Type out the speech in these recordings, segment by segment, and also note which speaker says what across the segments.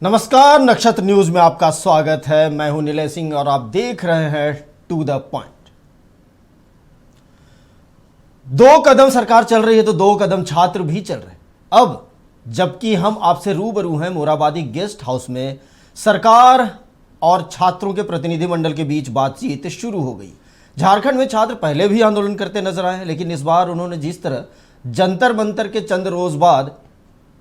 Speaker 1: नमस्कार, नक्षत्र न्यूज में आपका स्वागत है। मैं हूं नीलय सिंह और आप देख रहे हैं टू द पॉइंट। 2 कदम सरकार चल रही है तो 2 कदम छात्र भी चल रहे हैं। अब जबकि हम आपसे रूबरू हैं मोराबादी गेस्ट हाउस में, सरकार और छात्रों के प्रतिनिधिमंडल के बीच बातचीत शुरू हो गई। झारखंड में छात्र पहले भी आंदोलन करते नजर आए, लेकिन इस बार उन्होंने जिस तरह जंतर मंतर के चंद रोज बाद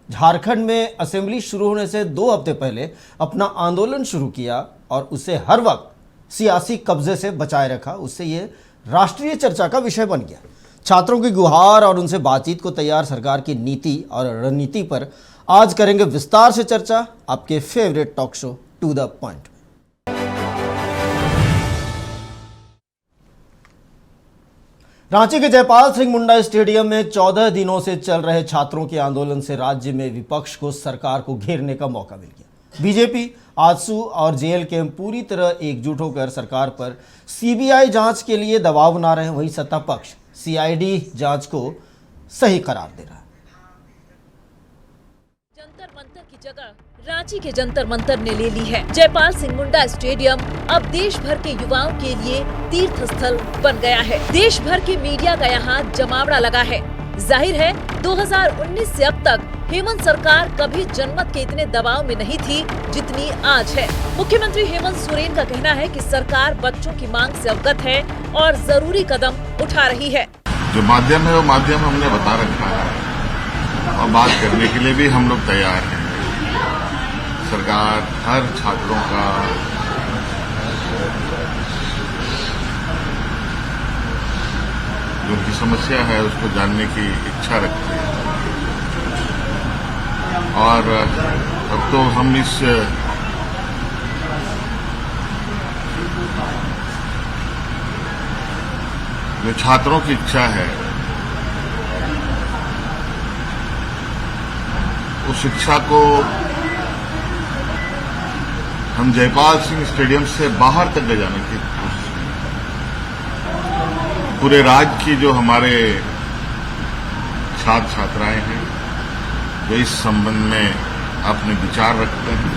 Speaker 1: झारखंड में असेंबली शुरू होने से 2 हफ्ते पहले अपना आंदोलन शुरू किया और उसे हर वक्त सियासी कब्जे से बचाए रखा, उससे यह राष्ट्रीय चर्चा का विषय बन गया। छात्रों की गुहार और उनसे बातचीत को तैयार सरकार की नीति और रणनीति पर आज करेंगे विस्तार से चर्चा, आपके favourite talk show to the point. Ranchi के जयपाल सिंह मुंडा स्टेडियम में 14 दिनों से चल रहे छात्रों के आंदोलन से राज्य में विपक्ष को सरकार को घेरने का मौका मिल गया। बीजेपी, आजसू और जेएलके पूरी तरह एकजुट होकर सरकार पर सीबीआई जांच के लिए दबाव बना रहे हैं। वहीं सत्ता पक्ष सीआईडी जांच को सही करार दे रहा है।
Speaker 2: जंतर मंतर की जगह रांची के जंतर मंतर ने ले ली है। जयपाल सिंह मुंडा स्टेडियम अब देश भर के युवाओं के लिए तीर्थ स्थल बन गया है। देश भर के मीडिया का यहाँ जमावड़ा लगा है। जाहिर है 2019 से अब तक हेमंत सरकार कभी जनमत के इतने दबाव में नहीं थी जितनी आज है। मुख्यमंत्री हेमंत सोरेन का कहना है कि सरकार बच्चों की मांग से अवगत है और जरूरी कदम उठा रही है।
Speaker 3: जो माध्यम है वो माध्यम हमने बता रखा है और बात करने के लिए भी हम लोग तैयार हैं। सरकार हर छात्रों का जो उनकी समस्या है उसको जानने की इच्छा रखती है और अब तो हम इस जो छात्रों की इच्छा है उस इच्छा को हम जयपाल सिंह स्टेडियम से बाहर तक ले जाने की कोशिश करें। पूरे राज्य की जो हमारे छात्र छात्राएं हैं जो इस संबंध में अपने विचार रखते हैं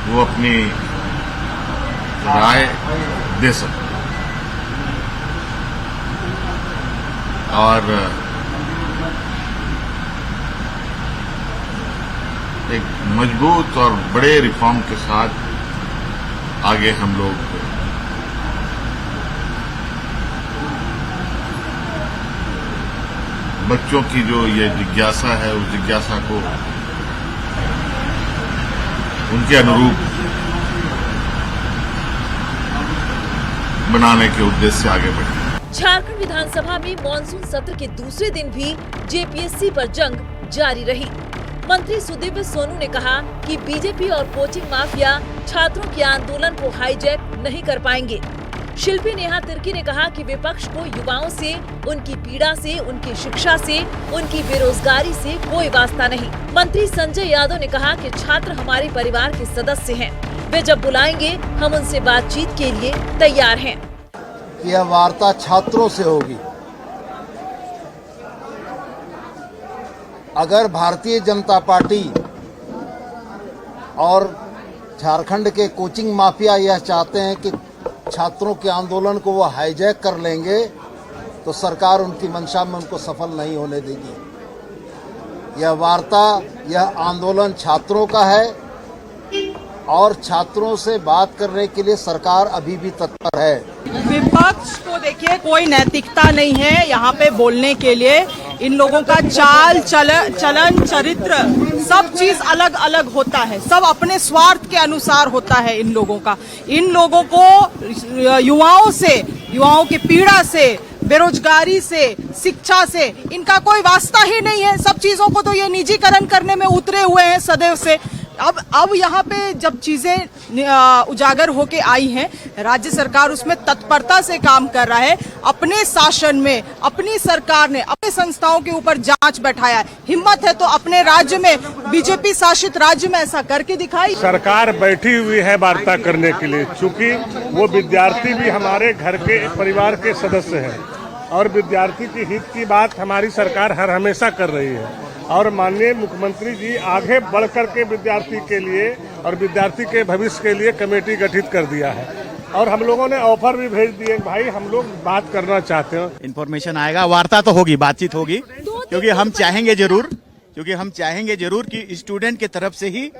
Speaker 3: वो अपनी राय दे सकते हैं और एक मजबूत और बड़े रिफॉर्म के साथ आगे हम लोग बच्चों की जो ये जिज्ञासा है उस जिज्ञासा को उनके अनुरूप बनाने के उद्देश्य से आगे बढ़े।
Speaker 2: झारखंड विधानसभा में मॉनसून सत्र के दूसरे दिन भी जेपीएससी पर जंग जारी रही। मंत्री सुदिव्य सोनू ने कहा कि बीजेपी और कोचिंग माफिया छात्रों के आंदोलन को हाईजैक नहीं कर पाएंगे। शिल्पी नेहा तिर्की ने कहा कि विपक्ष को युवाओं से, उनकी पीड़ा से, उनकी शिक्षा से, उनकी बेरोजगारी से कोई वास्ता नहीं। मंत्री संजय यादव ने कहा कि छात्र हमारे परिवार के सदस्य हैं, वे जब बुलाएंगे हम उनसे बातचीत के लिए तैयार हैं।
Speaker 4: यह वार्ता छात्रों से होगी। अगर भारतीय जनता पार्टी और झारखंड के कोचिंग माफिया यह चाहते हैं कि छात्रों के आंदोलन को वो हाईजैक कर लेंगे तो सरकार उनकी मंशा में उनको सफल नहीं होने देगी। यह वार्ता, यह आंदोलन छात्रों का है और छात्रों से बात करने के लिए सरकार अभी भी तत्पर है।
Speaker 5: विपक्ष को देखिए कोई नैतिकता नहीं है यहाँ पे बोलने के लिए। इन लोगों का चाल चलन चरित्र सब चीज अलग अलग होता है, सब अपने स्वार्थ के अनुसार होता है इन लोगों का। इन लोगों को युवाओं की पीड़ा से, बेरोजगारी से, शिक्षा से इनका कोई वास्ता ही नहीं है। सब चीजों को तो ये निजीकरण करने में उतरे हुए हैं सदैव से। अब यहाँ पे जब चीजें उजागर होके आई हैं, राज्य सरकार उसमें तत्परता से काम कर रहा है। अपने शासन में अपनी सरकार ने अपने संस्थाओं के ऊपर जांच बैठाया है। हिम्मत है तो अपने राज्य में, बीजेपी शासित राज्य में ऐसा करके दिखाई।
Speaker 6: सरकार बैठी हुई है वार्ता करने के लिए, चूंकि वो विद्यार्थी भी हमारे घर के परिवार के सदस्य हैं और विद्यार्थी के हित की बात हमारी सरकार हर हमेशा कर रही है और माननीय मुख्यमंत्री जी आगे बढ़ कर के विद्यार्थी के लिए और विद्यार्थी के भविष्य के लिए कमेटी गठित कर दिया है और हम लोगों ने ऑफर भी भेज दिए, भाई हम लोग बात करना चाहते हैं।
Speaker 7: इन्फॉर्मेशन आएगा, वार्ता तो होगी, बातचीत होगी, क्योंकि हम चाहेंगे जरूर कि स्टूडेंट के तरफ से ही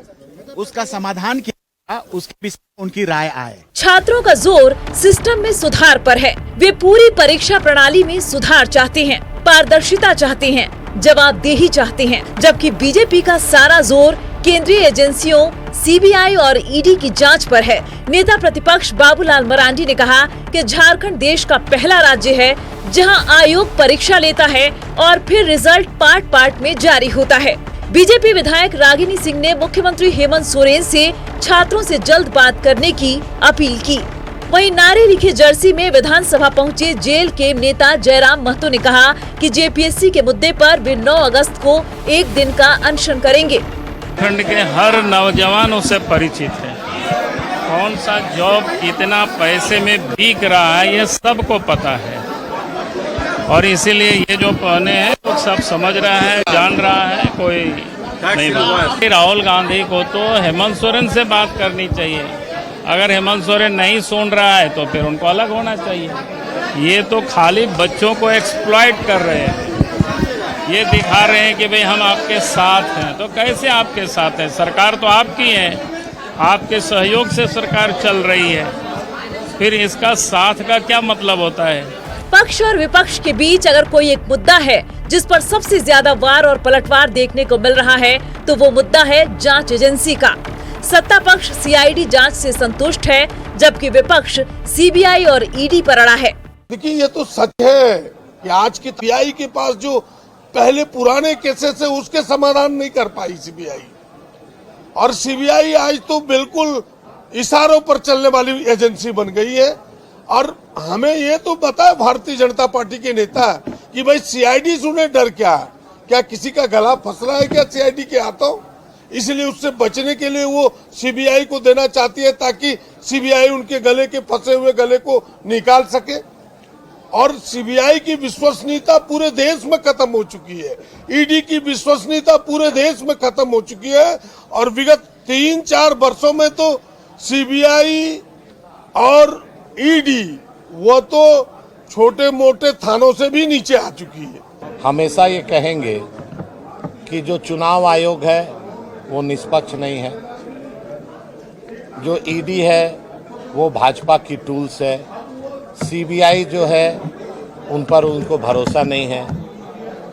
Speaker 7: उसका समाधान किया, उसके विषय में उनकी राय आए।
Speaker 2: छात्रों का जोर सिस्टम में सुधार पर है। वे पूरी परीक्षा प्रणाली में सुधार चाहते हैं, पारदर्शिता चाहते हैं, जवाबदेही चाहते हैं, जबकि बीजेपी का सारा जोर केंद्रीय एजेंसियों सीबीआई और ईडी की जांच पर है। नेता प्रतिपक्ष बाबूलाल मरांडी ने कहा कि झारखंड देश का पहला राज्य है जहां आयोग परीक्षा लेता है और फिर रिजल्ट पार्ट पार्ट में जारी होता है। बीजेपी विधायक रागिनी सिंह ने मुख्यमंत्री हेमंत सोरेन से छात्रों से जल्द बात करने की अपील की। वहीं नारे लिखे जर्सी में विधानसभा पहुंचे जेल के नेता जयराम महतो ने कहा कि जेपीएससी के मुद्दे पर वे 9 अगस्त को 1 दिन का अनशन करेंगे।
Speaker 8: झारखंड के हर नौजवान उससे परिचित है, कौन सा जॉब कितना पैसे में बिक रहा है ये सबको पता है और इसीलिए ये जो पहने हैं वो सब समझ रहा है, जान रहा है, कोई नहीं। राहुल गांधी को तो हेमंत सोरेन से बात करनी चाहिए। अगर हेमंत सोरेन नहीं सुन रहा है तो फिर उनको अलग होना चाहिए। ये तो खाली बच्चों को एक्सप्लॉइट कर रहे हैं, ये दिखा रहे हैं कि भाई हम आपके साथ हैं। तो कैसे आपके साथ है? सरकार तो आपकी है, आपके सहयोग से सरकार चल रही है, फिर इसका साथ का क्या मतलब होता है?
Speaker 2: पक्ष और विपक्ष के बीच अगर कोई एक मुद्दा है जिस पर सबसे ज्यादा वार और पलटवार देखने को मिल रहा है तो वो मुद्दा है जांच एजेंसी का। सत्ता पक्ष सीआईडी जांच से संतुष्ट है, जबकि विपक्ष सीबीआई और ईडी पर अड़ा है।
Speaker 9: देखिए, ये तो सच है कि आज की सीबीआई के पास जो पहले पुराने केसेस है उसके समाधान नहीं कर पाई सीबीआई, और सीबीआई आज तो बिल्कुल इशारों पर चलने वाली एजेंसी बन गई है। और हमें ये तो पता है भारतीय जनता पार्टी के नेता कि भाई सीआईडी से उन्हें डर क्या है, क्या किसी का गला फंस रहा है क्या सीआईडी के हाथों? इसलिए उससे बचने के लिए वो सीबीआई को देना चाहती है ताकि सीबीआई उनके गले के फंसे हुए गले को निकाल सके। और सीबीआई की विश्वसनीयता पूरे देश में खत्म हो चुकी है, ईडी की विश्वसनीयता पूरे देश में खत्म हो चुकी है। और विगत 3-4 वर्षों में तो सीबीआई और ईडी वो तो छोटे मोटे थानों से भी नीचे आ चुकी है।
Speaker 10: हमेशा ये कहेंगे कि जो चुनाव आयोग है वो निष्पक्ष नहीं है, जो ईडी है वो भाजपा की टूल्स है, सीबीआई जो है उन पर उनको भरोसा नहीं है।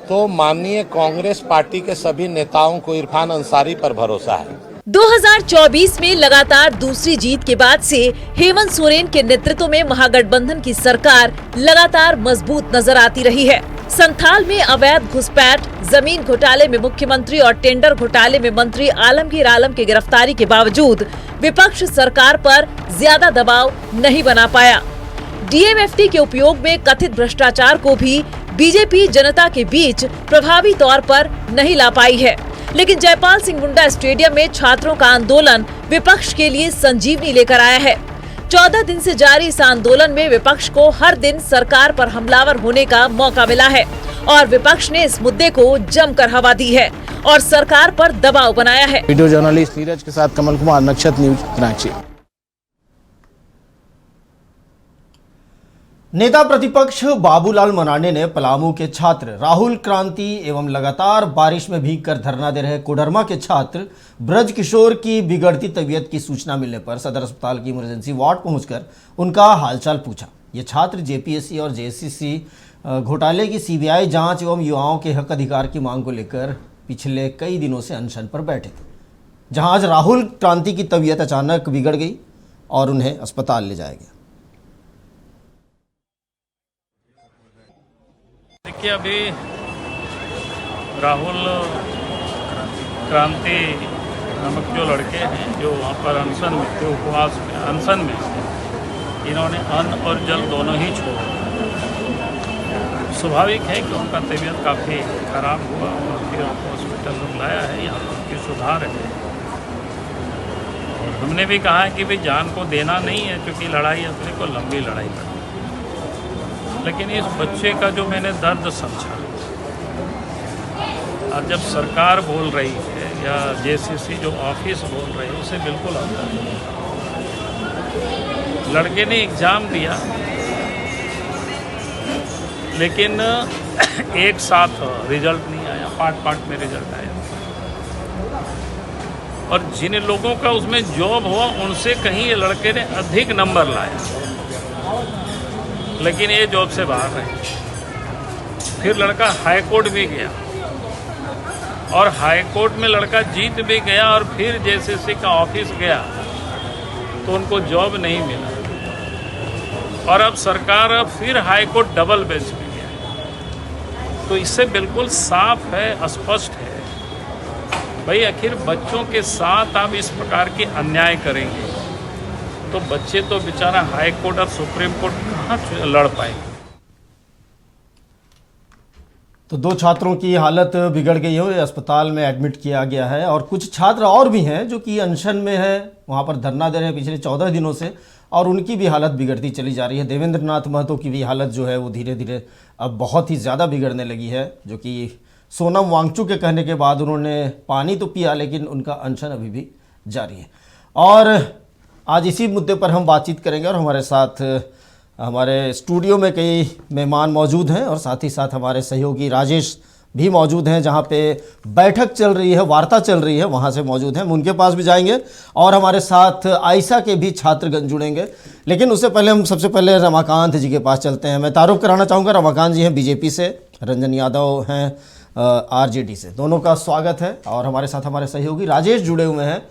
Speaker 10: तो माननीय कांग्रेस पार्टी के सभी नेताओं को इरफान अंसारी पर भरोसा है।
Speaker 2: 2024 में लगातार दूसरी जीत के बाद से हेमंत सोरेन के नेतृत्व में महागठबंधन की सरकार लगातार मजबूत नजर आती रही है। संथाल में अवैध घुसपैठ, जमीन घोटाले में मुख्यमंत्री और टेंडर घोटाले में मंत्री आलमगीर आलम की गिरफ्तारी के बावजूद विपक्ष सरकार पर ज्यादा दबाव नहीं बना पाया। डीएमएफटी के उपयोग में कथित भ्रष्टाचार को भी बीजेपी जनता के बीच प्रभावी तौर पर नहीं ला पाई है। लेकिन जयपाल सिंह मुंडा स्टेडियम में छात्रों का आंदोलन विपक्ष के लिए संजीवनी लेकर आया है। 14 दिन से जारी इस आंदोलन में विपक्ष को हर दिन सरकार पर हमलावर होने का मौका मिला है और विपक्ष ने इस मुद्दे को जमकर हवा दी है और सरकार पर दबाव बनाया है।
Speaker 11: वीडियो जर्नलिस्ट नीरज के साथ कमल कुमार, नक्षत्र न्यूज, रांची।
Speaker 1: नेता प्रतिपक्ष बाबूलाल मरांडी ने पलामू के छात्र राहुल क्रांति एवं लगातार बारिश में भीगकर धरना दे रहे कोडरमा के छात्र ब्रज किशोर की बिगड़ती तबीयत की सूचना मिलने पर सदर अस्पताल की इमरजेंसी वार्ड पहुंचकर उनका हालचाल पूछा। ये छात्र जेपीएससी और जेएससीसी घोटाले की सीबीआई जांच एवं युवाओं के हक अधिकार की मांग को लेकर पिछले कई दिनों से अनशन पर बैठे थे, जहां आज राहुल क्रांति की तबीयत अचानक बिगड़ गई और उन्हें अस्पताल ले जाया गया।
Speaker 8: देखिए, अभी राहुल क्रांति नामक जो लड़के हैं जो वहाँ पर अनशन में थे, उपवास में अनशन में, इन्होंने अन्न और जल दोनों ही छोड़ा। स्वाभाविक है कि उनका तबीयत काफ़ी खराब हुआ और फिर हॉस्पिटल में लाया है, यहाँ पर उनकी सुधार है। और हमने भी कहा है कि भाई जान को देना नहीं है, क्योंकि लड़ाई अपने को लंबी लड़ाई पड़ी। लेकिन इस बच्चे का जो मैंने दर्द समझा और जब सरकार बोल रही है या जेसीसी जो ऑफिस बोल रही है उसे बिल्कुल आता नहीं। लड़के ने एग्ज़ाम दिया लेकिन एक साथ रिजल्ट नहीं आया, पार्ट में रिजल्ट आया। और जिन लोगों का उसमें जॉब हुआ उनसे कहीं ये लड़के ने अधिक नंबर लाया, लेकिन ये जॉब से बाहर रहे। फिर लड़का हाई कोर्ट भी गया और हाई कोर्ट में लड़का जीत भी गया और फिर जेसीसी का ऑफिस गया तो उनको जॉब नहीं मिला। और अब सरकार फिर हाई कोर्ट डबल बेंच में गया। तो इससे बिल्कुल साफ है, स्पष्ट है भाई, आखिर बच्चों के साथ आप इस प्रकार के अन्याय करेंगे तो बच्चे तो बेचारा हाई कोर्ट और सुप्रीम कोर्ट कहाँ लड़ पाएंगे।
Speaker 1: तो दो छात्रों की हालत बिगड़ गई है, अस्पताल में एडमिट किया गया है और कुछ छात्र और भी हैं जो कि अनशन में है, वहाँ पर धरना दे रहे हैं पिछले 14 दिनों से और उनकी भी हालत बिगड़ती चली जा रही है। देवेंद्र नाथ महतो की भी हालत जो है वो धीरे धीरे अब बहुत ही ज़्यादा बिगड़ने लगी है, जो कि सोनम वांगचुक के कहने के बाद उन्होंने पानी तो पिया लेकिन उनका अनशन अभी भी जारी है। और आज इसी मुद्दे पर हम बातचीत करेंगे और हमारे साथ हमारे स्टूडियो में कई मेहमान मौजूद हैं और साथ ही साथ हमारे सहयोगी राजेश भी मौजूद हैं, जहां पे बैठक चल रही है, वार्ता चल रही है, वहां से मौजूद हैं। हम उनके पास भी जाएंगे और हमारे साथ आयशा के भी छात्रगण जुड़ेंगे। लेकिन उससे पहले हम सबसे पहले रमाकांत जी के पास चलते हैं। मैं तारुफ कराना चाहूँगा, रमाकांत जी हैं बीजेपी से, रंजन यादव हैं आरजेडी से। दोनों का स्वागत है। और हमारे साथ हमारे सहयोगी राजेश जुड़े हुए हैं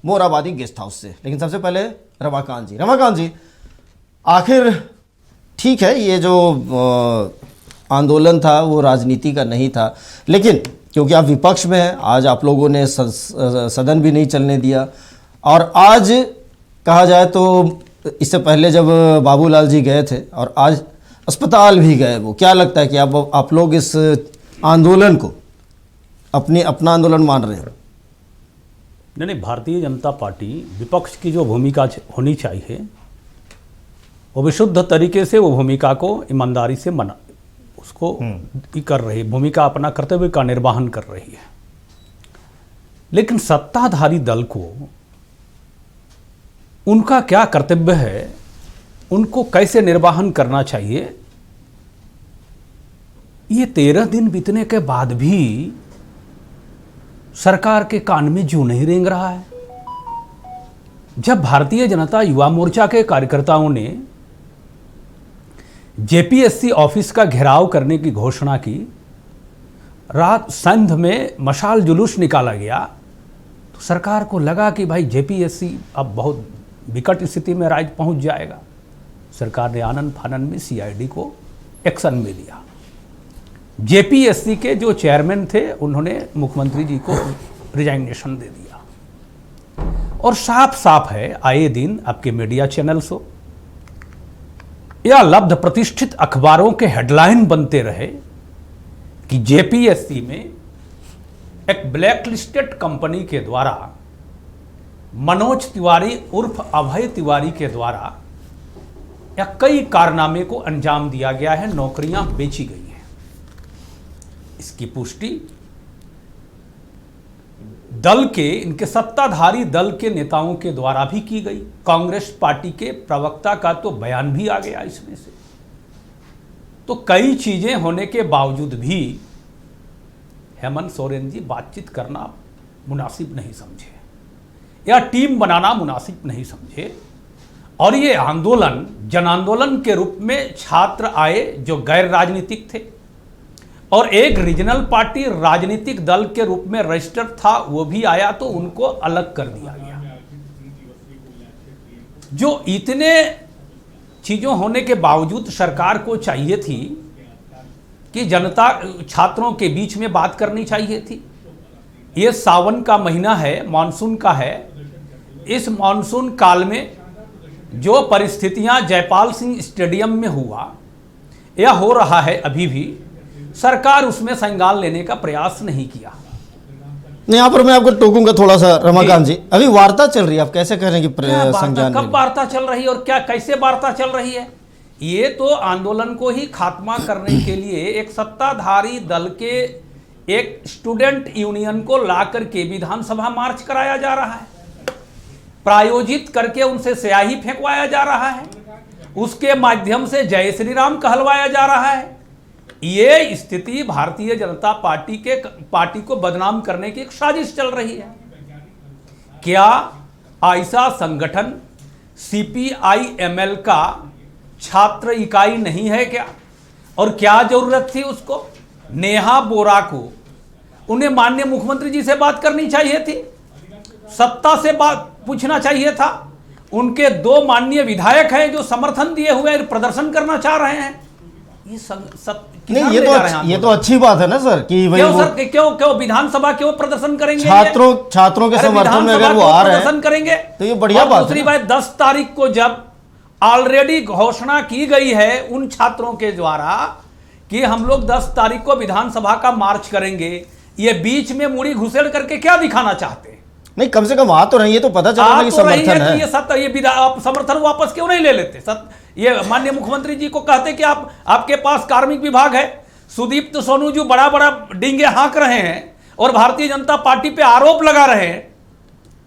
Speaker 1: मोराबादी गेस्ट हाउस से। लेकिन सबसे पहले रमाकांत जी, आखिर ठीक है ये जो आंदोलन था वो राजनीति का नहीं था, लेकिन क्योंकि आप विपक्ष में हैं, आज आप लोगों ने सदन भी नहीं चलने दिया और आज कहा जाए तो इससे पहले जब बाबूलाल जी गए थे और आज अस्पताल भी गए, वो क्या लगता है कि आप लोग इस आंदोलन को अपना आंदोलन मान रहे हैं?
Speaker 12: नहीं, भारतीय जनता पार्टी विपक्ष की जो भूमिका होनी चाहिए वो विशुद्ध तरीके से वो भूमिका को ईमानदारी से उसको कर रही, भूमिका अपना कर्तव्य का निर्वहन कर रही है। लेकिन सत्ताधारी दल को उनका क्या कर्तव्य है, उनको कैसे निर्वहन करना चाहिए, ये 13 दिन बीतने के बाद भी सरकार के कान में जूं नहीं रेंग रहा है। जब भारतीय जनता युवा मोर्चा के कार्यकर्ताओं ने जेपीएससी ऑफिस का घेराव करने की घोषणा की, रात संध में मशाल जुलूस निकाला गया, तो सरकार को लगा कि भाई जेपीएससी अब बहुत विकट स्थिति में राज्य पहुंच जाएगा। सरकार ने आनन फानन में सीआईडी को एक्शन में लिया। जेपीएससी के जो चेयरमैन थे उन्होंने मुख्यमंत्री जी को रिजाइनेशन दे दिया। और साफ साफ है, आए दिन आपके मीडिया चैनल्स हो या लब्ध प्रतिष्ठित अखबारों के हेडलाइन बनते रहे कि जेपीएससी में एक ब्लैकलिस्टेड कंपनी के द्वारा मनोज तिवारी उर्फ अभय तिवारी के द्वारा या कई कारनामे को अंजाम दिया गया है, नौकरियां बेची गई हैं। इसकी पुष्टि दल के, इनके सत्ताधारी दल के नेताओं के द्वारा भी की गई। कांग्रेस पार्टी के प्रवक्ता का तो बयान भी आ गया इसमें से। तो कई चीजें होने के बावजूद भी हेमंत सोरेन जी बातचीत करना मुनासिब नहीं समझे या टीम बनाना मुनासिब नहीं समझे। और ये आंदोलन जन आंदोलन के रूप में छात्र आए जो गैर राजनीतिक थे और एक रीजनल पार्टी राजनीतिक दल के रूप में रजिस्टर्ड था, वो भी आया, तो उनको अलग कर दिया गया। जो इतने चीजों होने के बावजूद सरकार को चाहिए थी कि जनता छात्रों के बीच में बात करनी चाहिए थी। ये सावन का महीना है, मानसून का है। इस मानसून काल में जो परिस्थितियां जयपाल सिंह स्टेडियम में हुआ या हो रहा है, अभी भी सरकार उसमें संज्ञान लेने का प्रयास नहीं किया।
Speaker 1: यहाँ पर मैं आपको टोकूंगा थोड़ा सा रमाकांत जी, अभी वार्ता चल रही है, आप कैसे कह रहे हैं कि संज्ञान?
Speaker 12: कब वार्ता चल रही है और क्या कैसे वार्ता चल रही है? ये तो आंदोलन को ही खात्मा करने के लिए एक सत्ताधारी दल के एक स्टूडेंट यूनियन को लाकर के विधानसभा मार्च कराया जा रहा है, प्रायोजित करके उनसे स्याही फेंकवाया जा रहा है, उसके माध्यम से जय श्री राम कहलवाया जा रहा है। ये स्थिति भारतीय जनता पार्टी को बदनाम करने की एक साजिश चल रही है। क्या ऐसा संगठन CPI-ML का छात्र इकाई नहीं है क्या? और क्या जरूरत थी उसको? नेहा बोरा को उन्हें माननीय मुख्यमंत्री जी से बात करनी चाहिए थी, सत्ता से बात पूछना चाहिए था। उनके 2 माननीय विधायक हैं जो समर्थन दिए हुए प्रदर्शन करना चाह रहे हैं। ये
Speaker 1: ये तो अच्छी बात है ना सर कि भाई
Speaker 12: क्यों सर क्यों विधानसभा क्यों प्रदर्शन करेंगे?
Speaker 1: छात्रों के समर्थन में अगर वो आ रहे हैं
Speaker 12: प्रदर्शन करेंगे
Speaker 1: तो ये बढ़िया बात है।
Speaker 12: दूसरी बात, 10 तारीख को जब ऑलरेडी घोषणा की गई है उन छात्रों के द्वारा कि हम लोग 10 तारीख को विधानसभा का मार्च करेंगे, ये बीच में मुड़ी घुसेड़ करके क्या दिखाना चाहते हैं?
Speaker 1: नहीं, कम से कम आ तो रही है तो पता चला कि समर्थन है।
Speaker 12: ये समर्थन वापस क्यों नहीं ले लेते? ये माननीय मुख्यमंत्री जी को कहते कि आपके पास कार्मिक विभाग है, सुदीप्त सोनू जी बड़ा बड़ा डींगे हाँक रहे हैं और भारतीय जनता पार्टी पे आरोप लगा रहे हैं।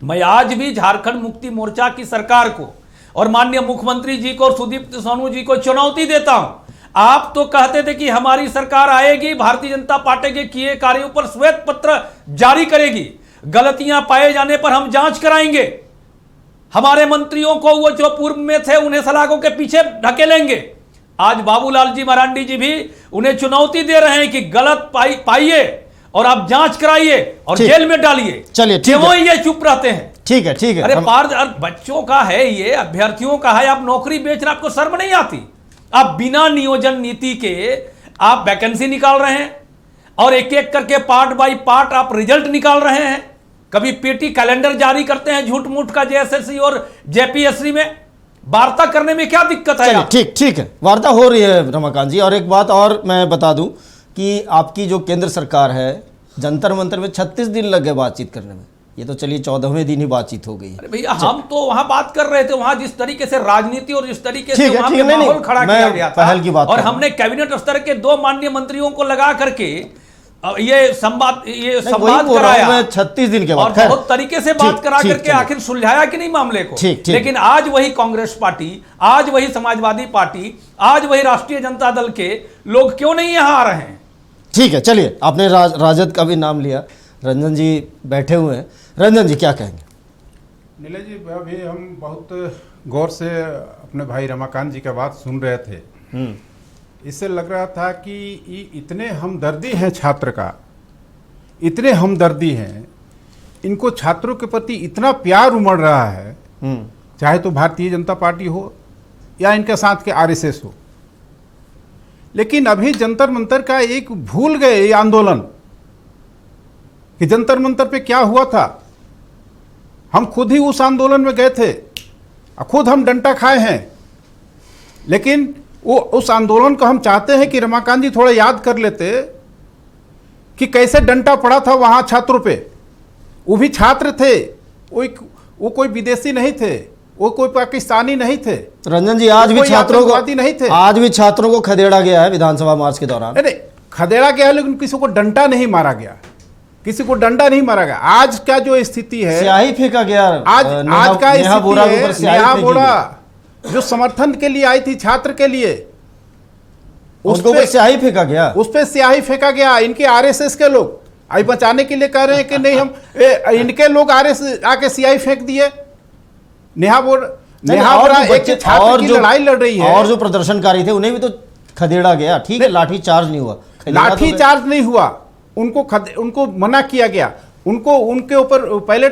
Speaker 12: मैं आज भी झारखंड मुक्ति मोर्चा की सरकार को और माननीय मुख्यमंत्री जी को और सुदीप्त सोनू जी को चुनौती देता हूं। आप तो कहते थे कि हमारी सरकार आएगी, भारतीय जनता पार्टी के किए कार्यों पर श्वेत पत्र जारी करेगी, गलतियां पाए जाने पर हम जांच कराएंगे, हमारे मंत्रियों को वो जो पूर्व में थे उन्हें सलाखों के पीछे ढकेलेंगे। आज बाबूलाल जी मरांडी जी भी उन्हें चुनौती दे रहे हैं कि गलत पाइए और आप जांच कराइए और जेल में डालिए।
Speaker 1: चलिए,
Speaker 12: क्यों ये चुप रहते हैं?
Speaker 1: ठीक है।
Speaker 12: अरे बच्चों का है, ये अभ्यर्थियों का है, आप नौकरी बेच रहे, आपको शर्म नहीं आती? आप बिना नियोजन नीति के आप वैकेंसी निकाल रहे हैं और एक एक करके पार्ट बाय पार्ट आप रिजल्ट निकाल रहे हैं। कभी पेटी कैलेंडर जारी करते हैं झूठ मूठ का JSSC और JPSC में। वार्ता करने में क्या दिक्कत है?
Speaker 1: ठीक है, वार्ता हो रही है रमाकांत जी। और एक बात और मैं बता दूं कि आपकी जो केंद्र सरकार है, जंतर मंतर में 36 दिन लग गए बातचीत करने में, ये तो चलिए 14वें दिन ही बातचीत हो गई।
Speaker 12: अरे भैया, हम तो वहां बात कर रहे थे, वहां जिस तरीके से राजनीति और जिस तरीके से वहां पे माहौल खड़ा किया गया था,
Speaker 1: पहल की बात
Speaker 12: और हमने कैबिनेट स्तर के 2 माननीय मंत्रियों को लगा करके ये संवाद कराया
Speaker 1: 36 दिन के
Speaker 12: बाद,
Speaker 1: और
Speaker 12: बहुत तरीके से बात करा करके आखिर सुलझाया कि नहीं मामले को। लेकिन आज वही कांग्रेस पार्टी, आज वही समाजवादी पार्टी, आज वही राष्ट्रीय जनता दल के लोग क्यों नहीं यहां आ रहे हैं?
Speaker 1: ठीक है, चलिए, आपने राजद का भी नाम लिया, रंजन जी बैठे हुए हैं। रंजन जी क्या कहेंगे?
Speaker 13: नीलय जी, अभी हम बहुत गौर से अपने भाई रमाकांत जी का बात सुन रहे थे। इससे लग रहा था कि इतने हमदर्दी हैं छात्र का, इतने हमदर्दी हैं, इनको छात्रों के प्रति इतना प्यार उमड़ रहा है, चाहे तो भारतीय जनता पार्टी हो या इनके साथ के RSS हो। लेकिन अभी जंतर मंतर का एक भूल गए ये आंदोलन कि जंतर मंतर पे क्या हुआ था। हम खुद ही उस आंदोलन में गए थे, खुद हम डंडा खाए हैं। लेकिन वो उस आंदोलन को हम चाहते हैं कि रमाकांत जी थोड़ा याद कर लेते कि कैसे डंडा पड़ा था वहां छात्रों पे। वो भी छात्र थे, वो कोई विदेशी नहीं थे, वो कोई पाकिस्तानी नहीं थे।
Speaker 1: रंजन जी, आज भी छात्रों को खदेड़ा गया है विधानसभा मार्च के दौरान।
Speaker 13: नहीं, खदेड़ा गया, लेकिन किसी को डंडा नहीं मारा गया, किसी को डंडा नहीं मारा गया। आज का जो स्थिति है,
Speaker 1: स्याही फेंका गया।
Speaker 13: आज का नेहा बोरा जो समर्थन के लिए आई थी छात्र के लिए,
Speaker 1: उस पे स्याही फेंका गया,
Speaker 13: उस पे स्याही फेंका गया। इनके RSS के लोग आई बचाने के लिए कह रहे हैं कि नहीं, हम इनके लोग RSS आके स्याही फेंक दिए। नेहा बोरा एक छात्र की लड़ाई लड़ रही है,
Speaker 1: और जो प्रदर्शनकारी थे उन्हें भी तो खदेड़ा गया। ठीक है, लाठी चार्ज नहीं हुआ,
Speaker 13: लाठी चार्ज नहीं हुआ, उनको मना किया गया, उनके ऊपर पहले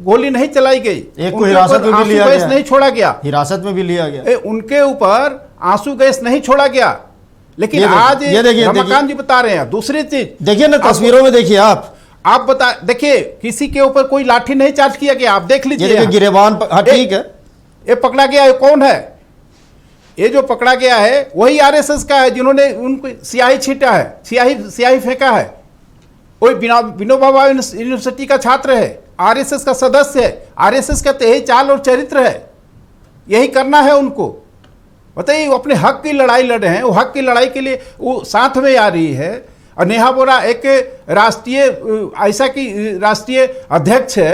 Speaker 13: गोली नहीं चलाई गई,
Speaker 1: एक को हिरासत में भी लिया गया,
Speaker 13: नहीं छोड़ा गया,
Speaker 1: हिरासत में भी लिया गया,
Speaker 13: उनके ऊपर आंसू गैस नहीं छोड़ा गया। लेकिन आज रमाकांत जी बता रहे हैं दूसरी चीज।
Speaker 1: देखिए ना, तस्वीरों में देखिए
Speaker 13: आप देखिए, किसी के ऊपर कोई लाठी नहीं चार्ज किया गया, आप देख लीजिए।
Speaker 1: गिरेबान, ठीक है,
Speaker 13: ये पकड़ा गया है, कौन है ये जो पकड़ा गया है? वही RSS का है जिन्होंने उनको स्याही छीटा है, स्याही फेंका है। कोई विनोबा भावे यूनिवर्सिटी का छात्र है, RSS का सदस्य है। RSS का तो यही चाल और चरित्र है, यही करना है उनको। बताइए, वो अपने हक की लड़ाई लड़ रहे हैं, वो हक की लड़ाई के लिए वो साथ में आ रही है। और नेहा वोरा एक राष्ट्रीय ऐसा की राष्ट्रीय अध्यक्ष है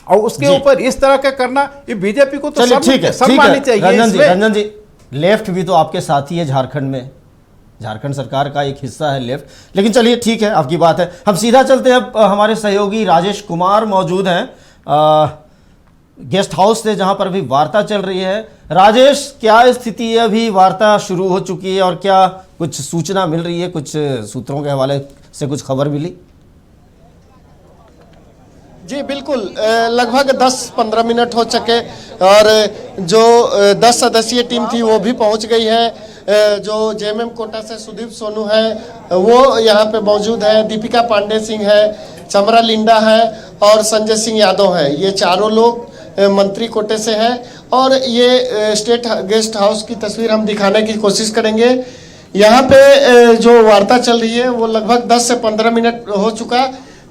Speaker 13: और उसके ऊपर इस तरह का करना, ये बीजेपी को तो सम्माननी चाहिए।
Speaker 1: रंजन जी, लेफ्ट भी तो आपके साथी है झारखंड में, झारखंड सरकार का एक हिस्सा है लेफ्ट, लेकिन चलिए ठीक है, आपकी बात है। हम सीधा चलते हैं, हमारे सहयोगी राजेश कुमार मौजूद हैं गेस्ट हाउस से, जहां पर अभी वार्ता चल रही है। राजेश, क्या स्थिति है? अभी वार्ता शुरू हो चुकी है और क्या कुछ सूचना मिल रही है, कुछ सूत्रों के हवाले से कुछ खबर मिली?
Speaker 14: जी बिल्कुल, लगभग 10-15 मिनट हो चुके और जो 10 सदस्यीय टीम थी वो भी पहुंच गई है। जो जेएमएम कोटा से सुदीप सोनू है वो यहाँ पे मौजूद है, दीपिका पांडे सिंह है, चमरा लिंडा है और संजय सिंह यादव है। ये चारों लोग मंत्री कोटे से हैं और ये स्टेट गेस्ट हाउस की तस्वीर हम दिखाने की कोशिश करेंगे। यहाँ पे जो वार्ता चल रही है वो लगभग 10 से 15 मिनट हो चुका,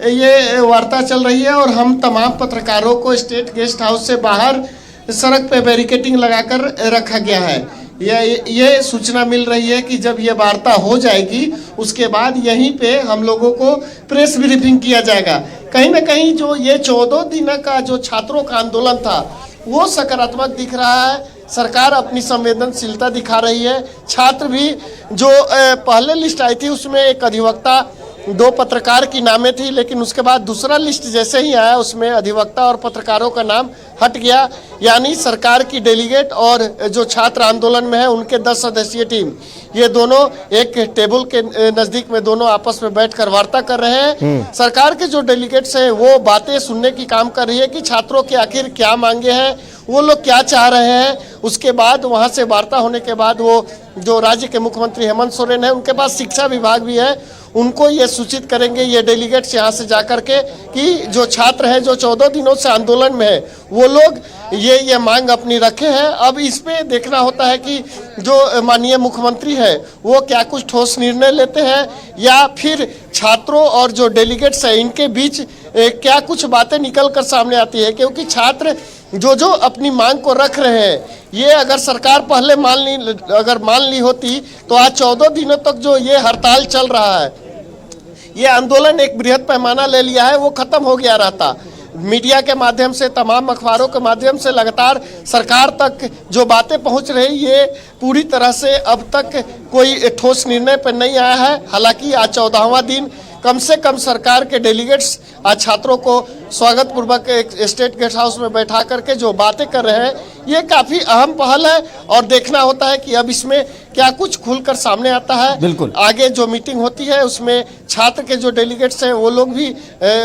Speaker 14: ये वार्ता चल रही है और हम तमाम पत्रकारों को स्टेट गेस्ट हाउस से बाहर सड़क पे बैरिकेडिंग लगाकर रखा गया है। ये सूचना मिल रही है कि जब ये वार्ता हो जाएगी उसके बाद यहीं पे हम लोगों को प्रेस ब्रीफिंग किया जाएगा। कहीं ना कहीं जो ये 14 दिन का जो छात्रों का आंदोलन था वो सकारात्मक दिख रहा है। सरकार अपनी संवेदनशीलता दिखा रही है। छात्र भी जो पहले लिस्ट आई थी उसमें एक अधिवक्ता, 2 पत्रकार की नामें थी, लेकिन उसके बाद दूसरा लिस्ट जैसे ही आया उसमें अधिवक्ता और पत्रकारों का नाम हट गया। यानी सरकार की डेलीगेट और जो छात्र आंदोलन में है उनके 10 सदस्यीय टीम, ये दोनों एक टेबल के नजदीक में दोनों आपस में बैठकर वार्ता कर रहे हैं। सरकार के जो डेलीगेट्स हैं वो बातें सुनने की काम कर रही है कि छात्रों के आखिर क्या मांगे हैं, वो लोग क्या चाह रहे हैं। उसके बाद वहां से वार्ता होने के बाद वो जो राज्य के मुख्यमंत्री हेमंत सोरेन है, उनके पास शिक्षा विभाग भी है, उनको ये सूचित करेंगे ये डेलीगेट्स यहाँ से जाकर के कि जो छात्र हैं जो 14 दिनों से आंदोलन में है वो लोग ये मांग अपनी रखे हैं। अब इस पे देखना होता है कि जो माननीय मुख्यमंत्री है वो क्या कुछ ठोस निर्णय लेते हैं या फिर छात्रों और जो डेलीगेट्स है इनके बीच क्या कुछ बातें निकल कर सामने आती है। क्योंकि छात्र जो अपनी मांग को रख रहे हैं, ये अगर सरकार पहले मान ली होती तो आज 14 दिनों तक जो ये हड़ताल चल रहा है, ये आंदोलन एक बृहद पैमाना ले लिया है, वो खत्म हो गया रहता। मीडिया के माध्यम से, तमाम अखबारों के माध्यम से लगातार सरकार तक जो बातें पहुंच रही, ये पूरी तरह से अब तक कोई ठोस निर्णय पर नहीं आया है। हालांकि आज 14वां दिन कम से कम सरकार के डेलीगेट्स आज छात्रों को स्वागत पूर्वक एक स्टेट गेस्ट हाउस में बैठा करके जो बातें कर रहे हैं, ये काफी अहम पहल है और देखना होता है कि अब इसमें क्या कुछ खुलकर सामने आता है।
Speaker 1: बिल्कुल,
Speaker 14: आगे जो मीटिंग होती है उसमें छात्र के जो डेलीगेट्स हैं वो लोग भी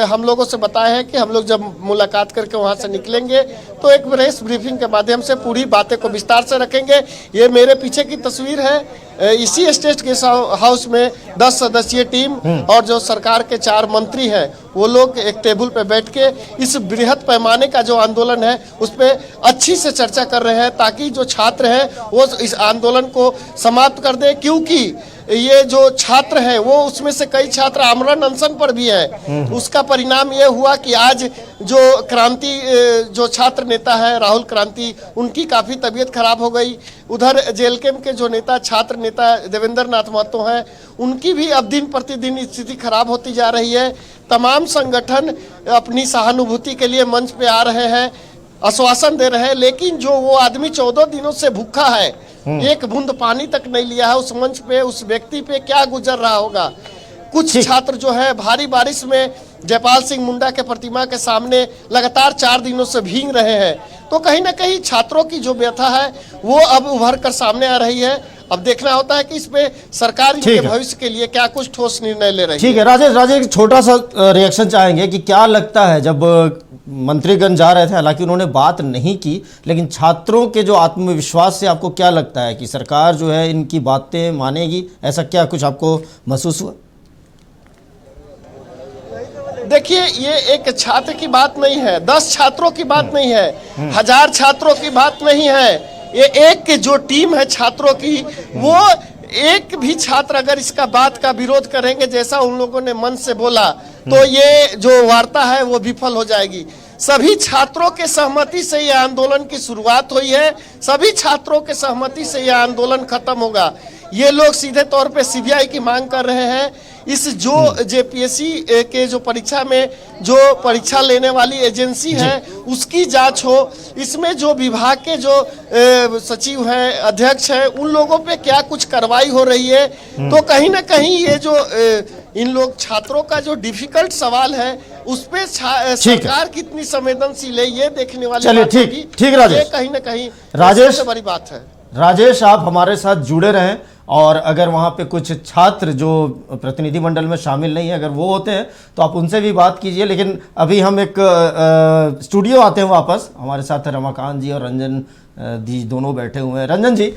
Speaker 14: हम लोगों से बताए हैं कि हम लोग जब मुलाकात करके वहां से निकलेंगे तो एक प्रेस ब्रीफिंग के माध्यम से पूरी बातें को विस्तार से रखेंगे। ये मेरे पीछे की तस्वीर है, इसी स्टेट गेस्ट हाउस में 10 सदस्यीय टीम और जो सरकार के 4 मंत्री हैं वो लोग एक टेबल पे बैठ के इस बृहद पैमाने का जो आंदोलन है उस पर अच्छी से चर्चा कर रहे हैं ताकि जो छात्र हैं वो इस आंदोलन को समाप्त कर दे। क्योंकि ये जो छात्र हैं वो उसमें से कई छात्र आमरण अनशन पर भी है। उसका परिणाम ये हुआ कि आज जो क्रांति जो छात्र नेता है राहुल क्रांति, उनकी काफी तबीयत खराब हो गई। उधर जेएलके के जो नेता छात्र नेता देवेंद्र नाथ महतो हैं, उनकी भी अब दिन प्रतिदिन स्थिति खराब होती जा रही है। तमाम संगठन अपनी सहानुभूति के लिए मंच पे आ रहे हैं, आश्वासन दे रहे हैं, लेकिन जो वो आदमी 14 दिनों से भूखा है, एक बूंद पानी तक नहीं लिया है, उस मंच पे उस व्यक्ति पे क्या गुजर रहा होगा। कुछ छात्र जो है भारी बारिश में जयपाल सिंह मुंडा के प्रतिमा के सामने लगातार 4 दिनों से भीग रहे हैं। तो कहीं ना कहीं छात्रों की जो व्यथा है वो अब उभर कर सामने आ रही है। अब देखना होता है कि इस पे सरकार इनके भविष्य के लिए क्या कुछ ठोस निर्णय ले रही है।
Speaker 1: ठीक है राजेश, एक छोटा सा रिएक्शन चाहेंगे कि क्या लगता है, जब मंत्रीगण जा रहे थे, हालांकि उन्होंने बात नहीं की, लेकिन छात्रों के जो आत्मविश्वास से आपको क्या लगता है कि सरकार जो है इनकी बातें मानेगी? ऐसा क्या कुछ आपको महसूस हुआ?
Speaker 14: देखिए, ये एक छात्र की बात नहीं है, 10 छात्रों की बात नहीं है, 1000 छात्रों की बात नहीं है। ये एक जो टीम है छात्रों की, वो एक भी छात्र अगर इसका बात का विरोध करेंगे जैसा उन लोगों ने मन से बोला, तो ये जो वार्ता है वो विफल हो जाएगी। सभी छात्रों के सहमति से यह आंदोलन की शुरुआत हुई है, सभी छात्रों के सहमति से यह आंदोलन खत्म होगा। ये लोग सीधे तौर पे सीबीआई की मांग कर रहे हैं। इस जो जेपीएससी के जो परीक्षा में जो परीक्षा लेने वाली एजेंसी है उसकी जांच हो। इसमें जो विभाग के जो सचिव हैं, अध्यक्ष हैं, उन लोगों पे क्या कुछ कार्रवाई हो रही है। तो कहीं ना कहीं ये जो इन लोग छात्रों का जो डिफिकल्ट सवाल है उस पे सरकार कितनी संवेदनशील है ये देखने वाली
Speaker 1: चलिए
Speaker 14: बात
Speaker 1: ठीक
Speaker 14: होगी।
Speaker 1: ठीक राजेश,
Speaker 14: ये कहीं ना कहीं
Speaker 1: राजेश
Speaker 14: सबसे बड़ी बात है।
Speaker 1: राजेश आप हमारे साथ जुड़े रहें, और अगर वहाँ पे कुछ छात्र जो प्रतिनिधिमंडल में शामिल नहीं है अगर वो होते हैं तो आप उनसे भी बात कीजिए। लेकिन अभी हम एक स्टूडियो आते हैं वापस, हमारे साथ रमाकांत जी और रंजन जी दोनों बैठे हुए हैं। रंजन जी,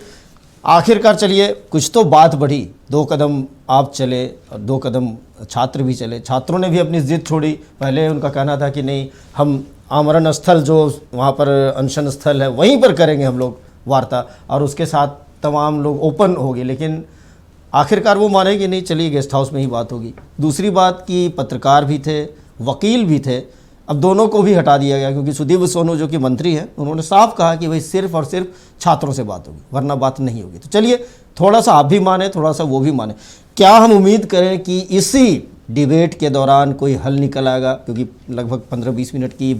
Speaker 1: आखिरकार चलिए कुछ तो बात बढ़ी, 2 कदम आप चले और 2 कदम छात्र भी चले। छात्रों ने भी अपनी जिद छोड़ी। पहले उनका कहना था कि नहीं, हम आमरण स्थल जो वहाँ पर अनशन स्थल है वहीं पर करेंगे हम लोग वार्ता, और उसके साथ तमाम लोग ओपन हो गए। लेकिन आखिरकार वो माने कि नहीं, चलिए गेस्ट हाउस में ही बात होगी। दूसरी बात कि पत्रकार भी थे, वकील भी थे, अब दोनों को भी हटा दिया गया, क्योंकि सुदीप सोनू जो कि मंत्री हैं उन्होंने साफ कहा कि भाई सिर्फ और सिर्फ छात्रों से बात होगी, वरना बात नहीं होगी। तो चलिए थोड़ा सा आप भी माने, थोड़ा सा वो भी माने। क्या हम उम्मीद करें कि इसी डिबेट के दौरान कोई हल निकल आएगा, क्योंकि लगभग 15-20 मिनट की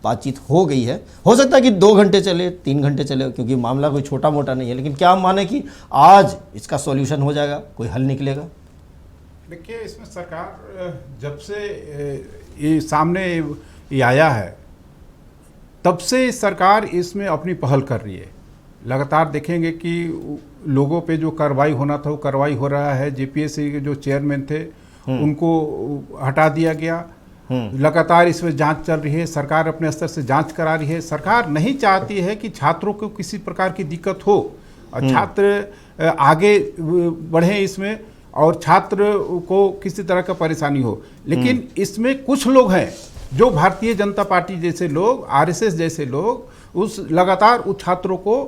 Speaker 1: बातचीत हो गई है। हो सकता है कि 2 घंटे चले, 3 घंटे चले, क्योंकि मामला कोई छोटा मोटा नहीं है। लेकिन क्या हम माने कि आज इसका सॉल्यूशन हो जाएगा, कोई हल निकलेगा?
Speaker 13: देखिए, इसमें सरकार जब से ये सामने ये आया है तब से सरकार इसमें अपनी पहल कर रही है। लगातार देखेंगे कि लोगों पे जो कार्रवाई होना था वो कार्रवाई हो रहा है। जेपीएससी के जो चेयरमैन थे उनको हटा दिया गया। लगातार इसमें जांच चल रही है, सरकार अपने स्तर से जांच करा रही है। सरकार नहीं चाहती है कि छात्रों को किसी प्रकार की दिक्कत हो और छात्र आगे बढ़े इसमें, और छात्र को किसी तरह का परेशानी हो। लेकिन इसमें कुछ लोग हैं जो भारतीय जनता पार्टी जैसे लोग, आरएसएस जैसे लोग उस लगातार उस छात्रों को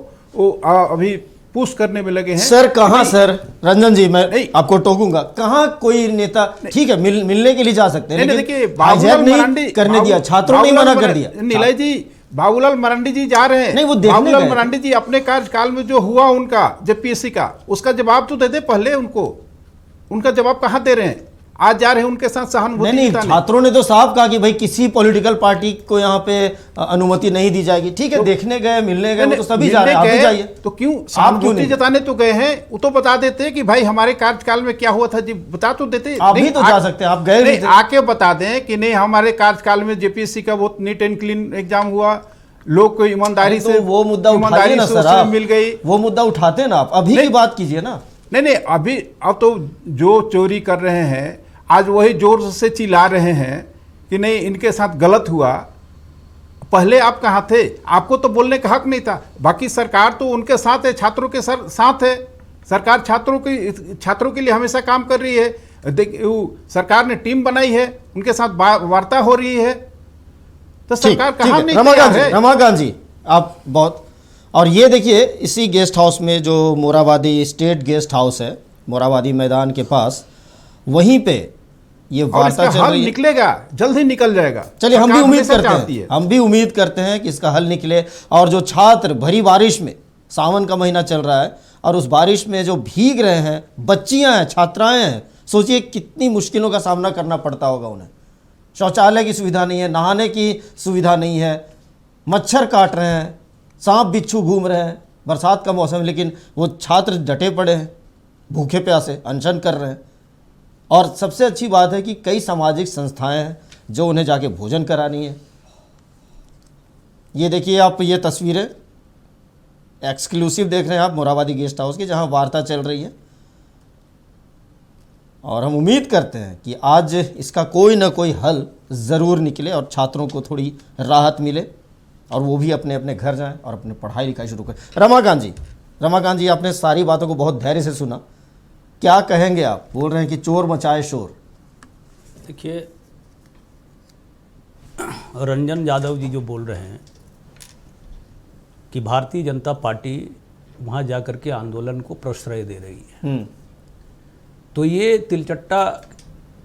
Speaker 13: अभी पुश करने में लगे हैं।
Speaker 1: सर कहाँ, सर रंजन जी मैं आपको टोकूंगा, कहाँ कोई नेता, ठीक है मिलने के लिए जा सकते हैं,
Speaker 13: देखिए
Speaker 1: नहीं करने दिया, छात्रों ने मना कर दिया।
Speaker 13: नीलय जी, बाबूलाल मरांडी जी जा रहे हैं।
Speaker 1: नहीं, वो
Speaker 13: बाबूलाल मरांडी जी अपने कार्यकाल में जो हुआ उनका जेपीएससी का, उसका जवाब तो दे दे पहले उनको। उनका जवाब कहाँ दे रहे हैं? आज जा रहे हैं उनके साथ सहानुभूति।
Speaker 1: नहीं, छात्रों ने तो साफ कहा कि भाई किसी पॉलिटिकल पार्टी को यहाँ पे अनुमति नहीं दी जाएगी। ठीक है, तो देखने गए, मिलने गए, तो सभी जा रहे हैं, आप भी जाइए।
Speaker 13: तो क्यों सहानुभूति जताने तो गए हैं, वो तो बता देते कि भाई हमारे कार्यकाल में क्या हुआ था जी, बता तो देते।
Speaker 1: आप भी तो जा सकते हैं, आप गए भी थे।
Speaker 13: आके बता दें कि नहीं हमारे कार्यकाल में जेपीएससी का बहुत नीट एंड क्लीन एग्जाम हुआ, लोग को ईमानदारी से,
Speaker 1: वो मुद्दा उठाइए ना सर, आप मिल गई, वो मुद्दा उठाते ना, आप अभी की बात कीजिए ना।
Speaker 13: नहीं, अभी अब तो जो चोरी कर रहे हैं आज वही जोर से चिल्ला रहे हैं कि नहीं इनके साथ गलत हुआ। पहले आप कहाँ थे? आपको तो बोलने का हक नहीं था। बाकी सरकार तो उनके साथ है, छात्रों के साथ है। सरकार छात्रों के लिए हमेशा काम कर रही है। सरकार ने टीम बनाई है, उनके साथ वार्ता हो रही है। तो सरकार कहाँ नहीं है?
Speaker 1: रमाकांत जी आप बहुत, और ये देखिए इसी गेस्ट हाउस में जो मोराबादी स्टेट गेस्ट हाउस है, मोराबादी मैदान के पास, वहीं पे ये वार्ता चल रही है।
Speaker 13: निकलेगा, जल्द ही निकल जाएगा।
Speaker 1: चलिए हम भी उम्मीद करते हैं, हम भी उम्मीद करते हैं कि इसका हल निकले। और जो छात्र भरी बारिश में, सावन का महीना चल रहा है और उस बारिश में जो भीग रहे हैं, बच्चियां हैं, छात्राएं हैं, सोचिए कितनी मुश्किलों का सामना करना पड़ता होगा उन्हें। शौचालय की सुविधा नहीं है, नहाने की सुविधा नहीं है, मच्छर काट रहे हैं, सांप बिच्छू घूम रहे हैं, बरसात का मौसम, लेकिन वो छात्र डटे पड़े हैं, भूखे प्यासे अनशन कर रहे हैं। और सबसे अच्छी बात है कि कई सामाजिक संस्थाएं हैं जो उन्हें जाके भोजन करानी है। ये देखिए आप, ये तस्वीरें एक्सक्लूसिव देख रहे हैं आप मोराबादी गेस्ट हाउस की, जहां वार्ता चल रही है। और हम उम्मीद करते हैं कि आज इसका कोई ना कोई हल ज़रूर निकले और छात्रों को थोड़ी राहत मिले और वो भी अपने अपने घर जाएं और अपने पढ़ाई लिखाई शुरू करें। रमाकांत जी आपने सारी बातों को बहुत धैर्य से सुना, क्या कहेंगे आप? बोल रहे हैं कि चोर मचाए शोर।
Speaker 12: देखिए, रंजन यादव जी जो बोल रहे हैं कि भारतीय जनता पार्टी वहाँ जाकर के आंदोलन को प्रश्रय दे रही है, तो ये तिलचट्टा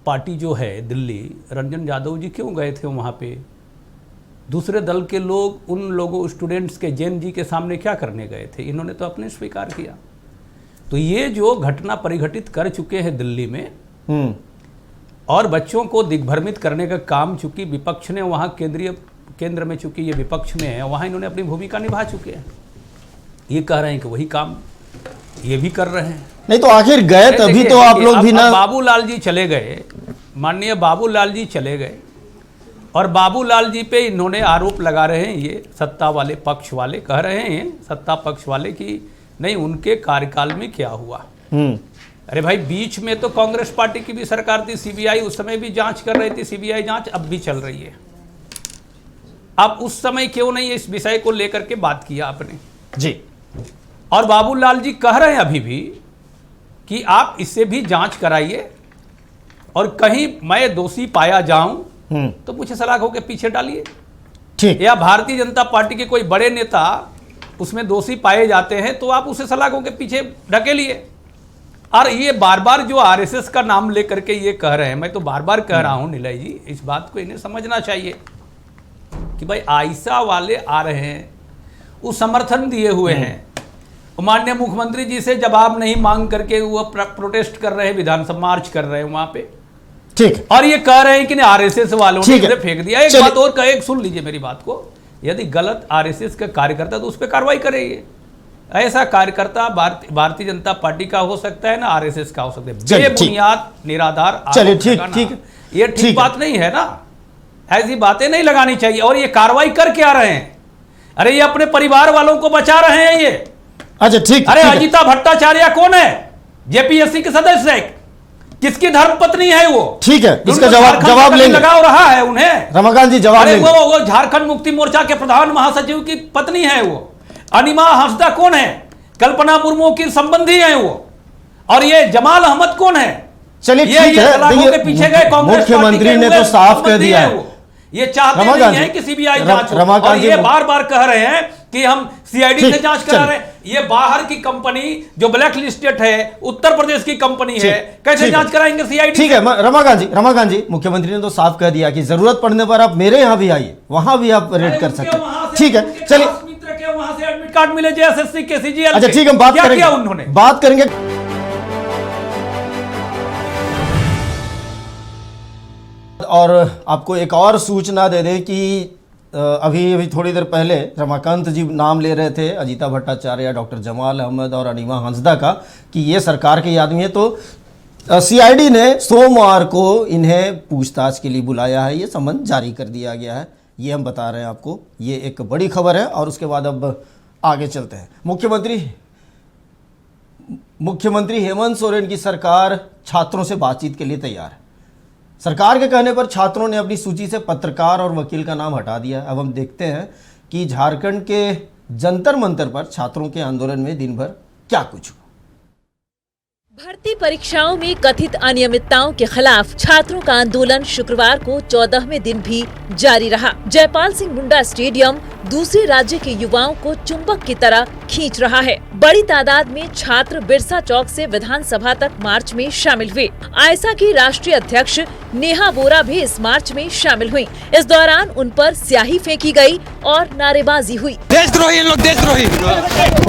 Speaker 12: पार्टी जो है दिल्ली, रंजन यादव जी क्यों गए थे वहाँ पे? दूसरे दल के लोग उन लोगों स्टूडेंट्स के, जैन जी के सामने क्या करने गए थे? इन्होंने तो अपने स्वीकार किया। तो ये जो घटना परिघटित कर चुके हैं दिल्ली में, और बच्चों को दिग्भ्रमित करने का काम चूंकि विपक्ष ने वहाँ केंद्र में चूंकि ये विपक्ष में है, वहाँ इन्होंने अपनी भूमिका निभा चुके हैं। ये कह रहे हैं कि वही काम ये भी कर रहे हैं।
Speaker 1: नहीं तो आखिर गए तभी तो आप लोग भी ना।
Speaker 12: बाबूलाल जी चले गए, माननीय बाबूलाल जी चले गए, और बाबूलाल जी पे इन्होंने आरोप लगा रहे हैं, ये सत्ता वाले पक्ष वाले कह रहे हैं, सत्ता पक्ष वाले कि नहीं उनके कार्यकाल में क्या हुआ। अरे भाई बीच में तो कांग्रेस पार्टी की भी सरकार थी, सीबीआई उस समय भी जांच कर रही थी, सीबीआई जांच अब भी चल रही है। अब उस समय क्यों नहीं इस विषय को लेकर के बात किया आपने
Speaker 1: जी।
Speaker 12: और बाबूलाल जी कह रहे हैं अभी भी कि आप इससे भी जांच कराइए, और कहीं मैं दोषी पाया जाऊं तो मुझे सलाखों के पीछे डालिए।
Speaker 1: ठीक।
Speaker 12: या भारतीय जनता पार्टी के कोई बड़े नेता उसमें दोषी पाए जाते हैं तो आप उसे सलाखों के पीछे ढकेलिए। और ये बार बार जो आरएसएस का नाम लेकर के ये कह रहे हैं, मैं तो बार बार कह रहा हूं निलय जी, इस बात को इन्हें समझना चाहिए कि भाई आईसा वाले आ रहे हैं, वो समर्थन दिए हुए हैं, माननीय मुख्यमंत्री जी से जवाब नहीं मांग करके वो प्रोटेस्ट कर रहे हैं, विधानसभा मार्च कर रहे हैं वहां पे।
Speaker 1: ठीक।
Speaker 12: और ये कह रहे हैं कि आरएसएस वालों ने इसे फेंक दिया। एक बात और कहे, सुन लीजिए मेरी बात को, यदि गलत आरएसएस का कार्यकर्ता तो उस पर कार्रवाई करेंगे। ऐसा कार्यकर्ता भारतीय जनता पार्टी का हो सकता है ना आरएसएस का हो सकता है। बेबुनियाद निराधार।
Speaker 1: चलिए ठीक,
Speaker 12: ये ठीक बात नहीं है ना, ऐसी बातें नहीं लगानी चाहिए। और ये कार्रवाई करके आ रहे हैं, अरे ये अपने परिवार वालों को बचा रहे हैं ये।
Speaker 1: अच्छा ठीक।
Speaker 12: अरे अजिता भट्टाचार्य कौन है? जेपीएससी के सदस्य है, किसकी धर्मपत्नी है वो?
Speaker 1: ठीक है, इसका जवाब लेंगे।
Speaker 12: लगाव रहा है उन्हें।
Speaker 1: रमाकांत जी जवाब लेंगे।
Speaker 12: वो झारखंड मुक्ति मोर्चा के प्रधान महासचिव की पत्नी है वो। अनिमा हांसदा कौन है? कल्पना मुर्मू की संबंधी है वो। और ये जमाल अहमद कौन है?
Speaker 1: चलिए ठीक है,
Speaker 12: के पीछे गए कांग्रेस
Speaker 1: मुख्यमंत्री ने तो साफ कह दिया है
Speaker 12: ये चाहते नहीं है कि सीबीआई जांच हो। और ये बार बार कह रहे हैं कि हम सीआईडी से जांच करा रहे हैं। ये बाहर की कंपनी जो ब्लैक लिस्टेड है, उत्तर प्रदेश की कंपनी है, कैसे जांच कराएंगे सीआईडी?
Speaker 1: ठीक है रमाकांत जी, मुख्यमंत्री ने तो साफ कह दिया कि जरूरत पड़ने पर आप मेरे यहाँ भी आइए, वहां भी आप रेड कर सकते हैं। ठीक है, चलिए
Speaker 12: वहां से एडमिट कार्ड मिले जेएसएससी के सीजीएल।
Speaker 1: अच्छा ठीक है, हम बात करेंगे। और आपको एक और सूचना दे दें कि अभी थोड़ी देर पहले रमाकांत जी नाम ले रहे थे अजिता भट्टाचार्य, डॉक्टर जमाल अहमद और अनिमा हांसदा का, कि ये सरकार के आदमी है। तो सीआईडी ने सोमवार को इन्हें पूछताछ के लिए बुलाया है, ये समन जारी कर दिया गया है। ये हम बता रहे हैं आपको, ये एक बड़ी खबर है। और उसके बाद अब आगे चलते हैं। मुख्यमंत्री हेमंत सोरेन की सरकार छात्रों से बातचीत के लिए तैयार है। सरकार के कहने पर छात्रों ने अपनी सूची से पत्रकार और वकील का नाम हटा दिया। अब हम देखते हैं कि झारखंड के जंतर मंतर पर छात्रों के आंदोलन में दिन भर क्या कुछ हुआ।
Speaker 2: भर्ती परीक्षाओं में कथित अनियमितताओं के खिलाफ छात्रों का आंदोलन शुक्रवार को 14वें दिन भी जारी रहा। जयपाल सिंह मुंडा स्टेडियम दूसरे राज्य के युवाओं को चुंबक की तरह खींच रहा है। बड़ी तादाद में छात्र बिरसा चौक से विधानसभा तक मार्च में शामिल हुए। आयसा की राष्ट्रीय अध्यक्ष नेहा बोरा भी इस मार्च में शामिल हुई। इस दौरान उन पर स्याही फेंकी गई और नारेबाजी हुई।
Speaker 15: देशद्रोही लोग, देशद्रोही।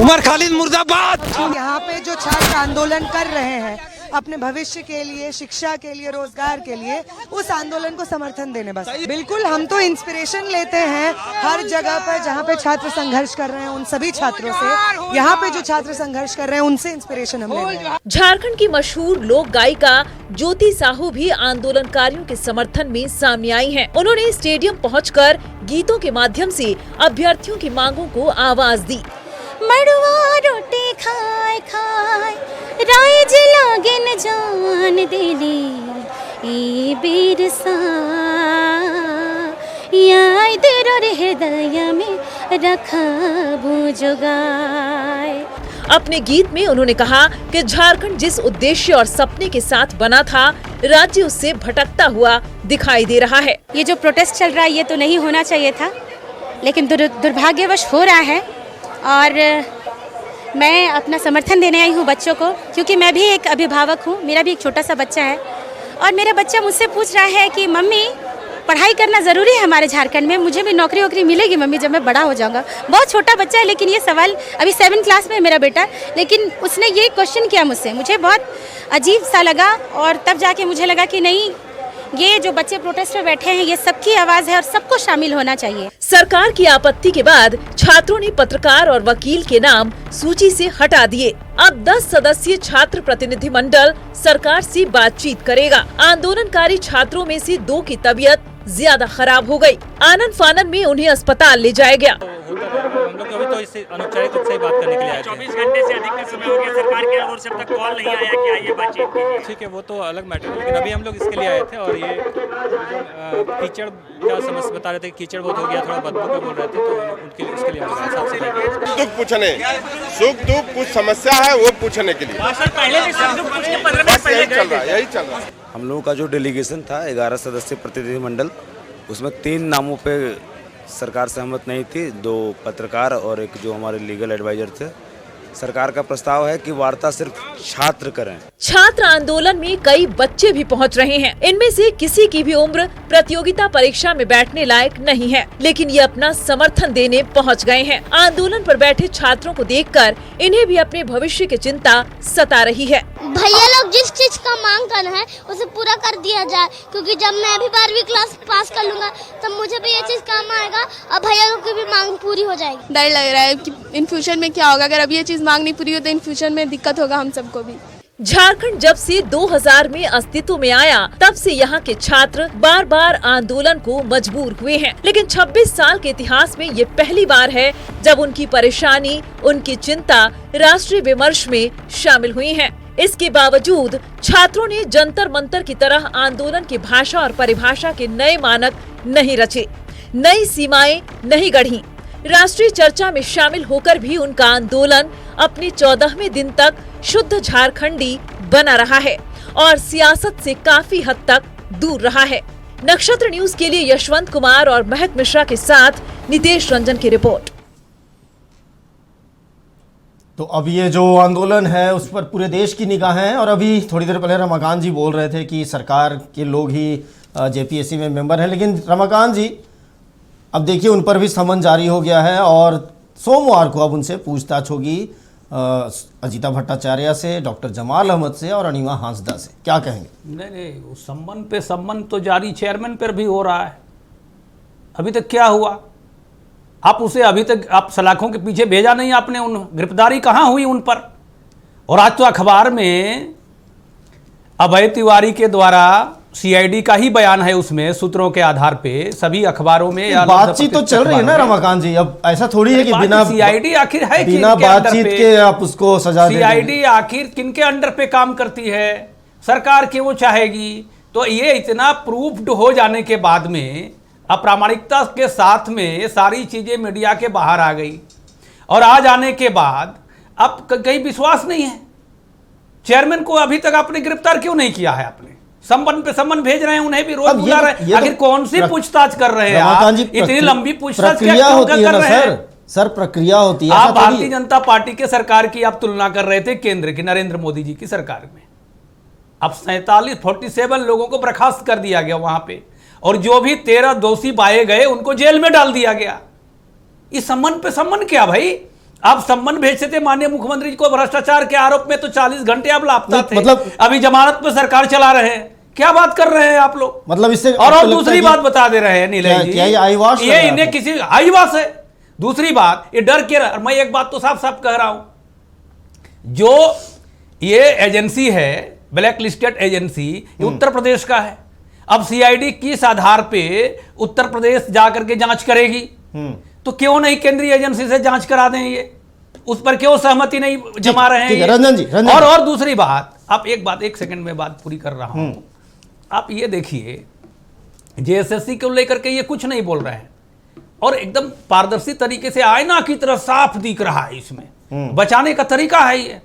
Speaker 15: उमर खालिद मुर्दाबाद।
Speaker 16: यहाँ पे जो छात्र आंदोलन कर रहे हैं अपने भविष्य के लिए, शिक्षा के लिए, रोजगार के लिए, उस आंदोलन को समर्थन देने बस। बिल्कुल, हम तो इंस्पिरेशन लेते हैं हर जगह पर जहाँ पे छात्र संघर्ष कर रहे हैं, उन सभी छात्रों से। यहाँ पे जो छात्र संघर्ष कर रहे हैं उनसे इंस्पिरेशन हम ले रहे हैं।
Speaker 2: झारखंड की मशहूर लोक गायिका ज्योति साहू भी आंदोलनकारियों के समर्थन में सामने आई हैं। उन्होंने स्टेडियम पहुंचकर गीतों के माध्यम से अभ्यर्थियों की मांगों को आवाज दी।
Speaker 17: मड़ुआ रोटी खाए खाए राइज लागे न जान देली ए बिरसा याद हृदय में रखबू जोगाए।
Speaker 2: अपने गीत में उन्होंने कहा कि झारखंड जिस उद्देश्य और सपने के साथ बना था, राज्य उससे भटकता हुआ दिखाई दे रहा है।
Speaker 17: ये जो प्रोटेस्ट चल रहा है ये तो नहीं होना चाहिए था, लेकिन दुर्भाग्यवश हो रहा है। और मैं अपना समर्थन देने आई हूँ बच्चों को, क्योंकि मैं भी एक अभिभावक हूँ, मेरा भी एक छोटा सा बच्चा है। और मेरा बच्चा मुझसे पूछ रहा है कि मम्मी पढ़ाई करना ज़रूरी है हमारे झारखंड में, मुझे भी नौकरी वोकरी मिलेगी मम्मी जब मैं बड़ा हो जाऊँगा। बहुत छोटा बच्चा है, लेकिन ये सवाल, अभी 7th क्लास में है मेरा बेटा, लेकिन उसने ये क्वेश्चन किया मुझसे। मुझे बहुत अजीब सा लगा और तब जाके मुझे लगा कि नहीं, ये जो बच्चे प्रोटेस्ट में बैठे हैं ये सबकी आवाज़ है और सबको शामिल होना चाहिए।
Speaker 2: सरकार की आपत्ति के बाद छात्रों ने पत्रकार और वकील के नाम सूची से हटा दिए। अब 10 सदस्यीय छात्र प्रतिनिधि मंडल सरकार से बातचीत करेगा। आंदोलनकारी छात्रों में से 2 की तबीयत ज्यादा खराब हो गई। आनन फानन में उन्हें अस्पताल ले जाया गया।
Speaker 18: हम लोग अभी तो इससे अनौपचारिक रूप से ही बात करने के लिए आए थे। 24 घंटे से अधिक का समय हो गया, सरकार की ओर से अब तक कॉल नहीं आया कि आइए बातचीत कीजिए। ठीक है, वो तो अलग मैटर है, लेकिन अभी हम लोग इसके लिए आए थे और ये कीचड़ का समस्या बता रहे थे, कीचड़ बहुत हो गया, थोड़ा बदबू का बोल रहे थे, तो उनके लिए इसके लिए हम लोग साफ सफाई
Speaker 19: दुख पूछने, सुख दुख कुछ समस्या है वो पूछने के लिए
Speaker 18: पहले भी सुख दुख पूछने 15 मिनट पहले
Speaker 19: यही चल रहा है।
Speaker 20: हम लोगों का जो डेलीगेशन था 11 सदस्यीय प्रतिनिधि मंडल, उसमें 3 नामों पे सरकार सहमत नहीं थी, 2 पत्रकार और एक जो हमारे लीगल एडवाइजर थे। सरकार का प्रस्ताव है कि वार्ता सिर्फ छात्र करें।
Speaker 2: छात्र आंदोलन में कई बच्चे भी पहुंच रहे हैं। इनमें से किसी की भी उम्र प्रतियोगिता परीक्षा में बैठने लायक नहीं है, लेकिन ये अपना समर्थन देने पहुंच गए हैं। आंदोलन पर बैठे छात्रों को देखकर इन्हें भी अपने भविष्य की चिंता सता रही है।
Speaker 21: भैया लोग जिस चीज का मांग करना है उसे पूरा कर दिया जाए, क्योंकि जब मैं भी 12वीं क्लास पास कर लूंगा तब मुझे भी ये चीज काम आएगा और भैया लोग की भी मांग पूरी हो जाएगी।
Speaker 22: डर लग रहा है कि इन फ्यूचर में क्या होगा, अगर अब ये चीज मांग नहीं पूरी हो तो इन फ्यूचर में दिक्कत होगा हम सबको भी।
Speaker 2: झारखंड जब से 2000 में अस्तित्व में आया तब से यहाँ के छात्र बार बार आंदोलन को मजबूर हुए हैं, लेकिन 26 साल के इतिहास में ये पहली बार है जब उनकी परेशानी, उनकी चिंता राष्ट्रीय विमर्श में शामिल हुई है। इसके बावजूद छात्रों ने जंतर मंतर की तरह आंदोलन की भाषा और परिभाषा के नए मानक नहीं रचे, नई सीमाएं नहीं गढ़ी। राष्ट्रीय चर्चा में शामिल होकर भी उनका आंदोलन अपने 14वें दिन तक शुद्ध झारखंडी बना रहा है और सियासत से काफी हद तक दूर रहा है। नक्षत्र न्यूज के लिए यशवंत कुमार और महक मिश्रा के साथ नितेश रंजन की रिपोर्ट।
Speaker 1: तो अब ये जो आंदोलन है उस पर पूरे देश की निगाहें हैं और अभी थोड़ी देर पहले रमाकांत जी बोल रहे थे कि सरकार के लोग ही जेपीएससी में मेंबर हैं, लेकिन रमाकांत जी अब देखिए उन पर भी समन जारी हो गया है और सोमवार को अब उनसे पूछताछ होगी अजीता भट्टाचार्य से, डॉक्टर जमाल अहमद से और अनिमा हांसदा से। क्या कहेंगे?
Speaker 12: नहीं, उस सम्मन पे सम्मन तो जारी चेयरमैन पर भी हो रहा है। अभी तक क्या हुआ? आप उसे अभी तक आप सलाखों के पीछे भेजा नहीं आपने, उन गिरफ्तारी कहाँ हुई उन पर? और आज तो अखबार में अभय तिवारी के द्वारा सीआईडी का ही बयान है, उसमें सूत्रों के आधार पे सभी अखबारों में
Speaker 1: बातचीत तो चल रही है ना रमाकांत जी। अब ऐसा थोड़ी है कि बिना
Speaker 12: सीआईडी आखिर है
Speaker 1: बिना बातचीत के आप उसको सजा दे।
Speaker 12: सीआईडी आखिर किनके अंडर पे काम करती है? सरकार के वो चाहेगी तो ये इतना प्रूफ्ड हो जाने के बाद में अप्रामाणिकता के साथ में सारी चीजें मीडिया के बाहर आ गई और आ जाने के बाद अब कहीं विश्वास नहीं है। चेयरमैन को अभी तक आपने गिरफ्तार क्यों नहीं किया है? आपने सम्मन पे सम्मन भेज रहे हैं, उन्हें भी रोज बुला रहे हैं। आखिर कौन सी पूछताछ कर रहे हैं आप? इतनी लंबी पूछताछ क्या कर रहे हैं?
Speaker 1: सर प्रक्रिया होती है।
Speaker 12: आप भारतीय जनता पार्टी के सरकार की आप तुलना कर रहे थे केंद्र की नरेंद्र मोदी जी की सरकार में। अब 47 लोगों को बर्खास्त कर दिया गया वहां पे और जो भी 13 दोषी पाए गए उनको जेल में डाल दिया गया। इस सम्मन पे सम्मन क्या भाई? आप सम्मन भेजते थे माननीय मुख्यमंत्री जी को भ्रष्टाचार के आरोप में तो 40 घंटे आप लापता थे, मतलब अभी जमानत पे सरकार चला रहे हैं। क्या बात कर रहे हैं आप लोग?
Speaker 1: मतलब इससे
Speaker 12: और दूसरी बात बता दे रहे हैं नीलय जी, ये इन्हें किसी आईवास है। दूसरी बात, ये डर के मैं एक बात तो साफ साफ कह रहा हूं, जो ये एजेंसी है ब्लैक लिस्टेड एजेंसी, ये उत्तर प्रदेश का है। अब सीआईडी किस आधार पे उत्तर प्रदेश जाकर के जांच करेगी? तो क्यों नहीं केंद्रीय एजेंसी से जांच करा दें? ये उस पर क्यों सहमति नहीं जमा रहे हैं?
Speaker 1: रंजन जी,
Speaker 12: और दूसरी बात, आप एक सेकंड में बात पूरी कर रहा हूं। आप ये देखिए जेएसएससी को लेकर के ये कुछ नहीं बोल रहे हैं और एकदम पारदर्शी तरीके से आईना की तरह साफ दिख रहा है। इसमें बचाने का तरीका है ये।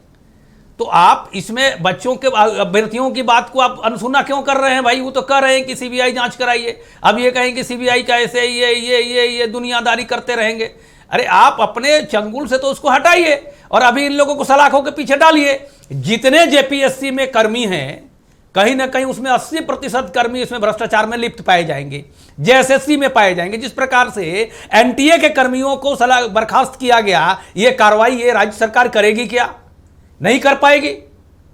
Speaker 12: तो आप इसमें बच्चों के अभ्यर्थियों की बात को आप अनसुना क्यों कर रहे हैं भाई? वो तो कह रहे हैं कि सीबीआई जांच कराइए, अब ये कहें कि सीबीआई का ऐसे ये दुनियादारी करते रहेंगे। अरे आप अपने चंगुल से तो उसको हटाइए और अभी इन लोगों को सलाखों के पीछे डालिए। जितने जेपीएससी में कर्मी हैं कहीं ना कहीं उसमें 80% कर्मी इसमें भ्रष्टाचार में लिप्त पाए जाएंगे, जेएसएससी में पाए जाएंगे। जिस प्रकार से एनटीए के कर्मियों को बर्खास्त किया गया, ये कार्रवाई ये राज्य सरकार करेगी क्या? नहीं कर पाएगी।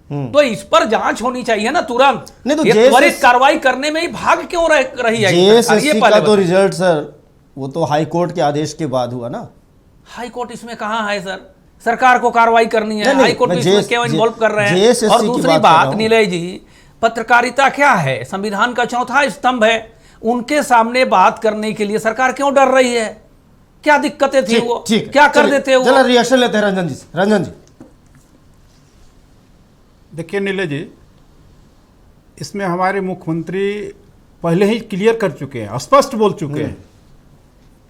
Speaker 12: तो इस पर जांच होनी चाहिए ना तुरंत।
Speaker 1: नहीं तो
Speaker 12: ये त्वरित कार्रवाई करने में ही भाग क्यों रही है?
Speaker 1: जेएसएससी का तो रिजल्ट सर वो तो हाई कोर्ट के आदेश के बाद हुआ ना।
Speaker 12: हाई कोर्ट इसमें कहाँ है सर? सरकार को कार्रवाई करनी है, हाई कोर्ट इसमें क्यों इन्वॉल्व कर रहे हैं? और दूसरी बात नीलय जी, पत्रकारिता क्या है? संविधान का चौथा स्तंभ है, उनके सामने बात करने के लिए सरकार क्यों डर रही है? क्या दिक्कतें थी वो? क्या कर देते वो?
Speaker 1: चलो रिएक्शन लेते हैं रंजन जी। रंजन जी
Speaker 13: देखिए नीले जी, इसमें हमारे मुख्यमंत्री पहले ही क्लियर कर चुके हैं, स्पष्ट बोल चुके हैं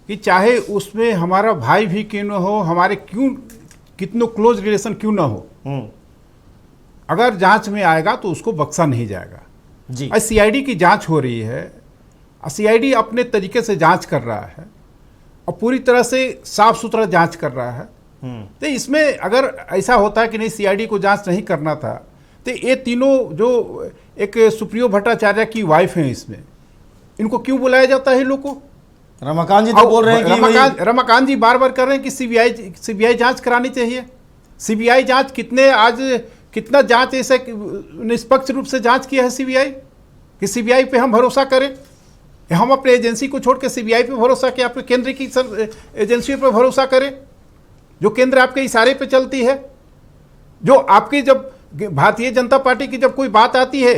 Speaker 13: कि चाहे उसमें हमारा भाई भी क्यों न हो, हमारे कितनों क्लोज रिलेशन क्यों ना हो, अगर जांच में आएगा तो उसको बख्शा नहीं जाएगा जी। सीआईडी की जांच हो रही है, सीआईडी अपने तरीके से जांच कर रहा है और पूरी तरह से साफ सुथरा जांच कर रहा है। तो इसमें अगर ऐसा होता है कि नहीं सीआईडी को जांच नहीं करना था, तो ये तीनों जो एक सुप्रियो भट्टाचार्य की वाइफ हैं, इसमें इनको क्यों बुलाया जाता है? लोग को
Speaker 1: रमाकांत जी तो बोल रहे हैं कि
Speaker 13: रमाकांत जी बार बार कर रहे हैं कि सीबीआई जांच करानी चाहिए। सीबीआई जांच कितना जांच ऐसे निष्पक्ष रूप से जांच किया है सीबीआई कि सीबीआई पे हम भरोसा करें? हम अपने एजेंसी को छोड़ के सीबीआई पे भरोसा किया, आपके केंद्र की एजेंसियों पे भरोसा करें जो केंद्र आपके इशारे पे चलती है। जो आपकी जब भारतीय जनता पार्टी की जब कोई बात आती है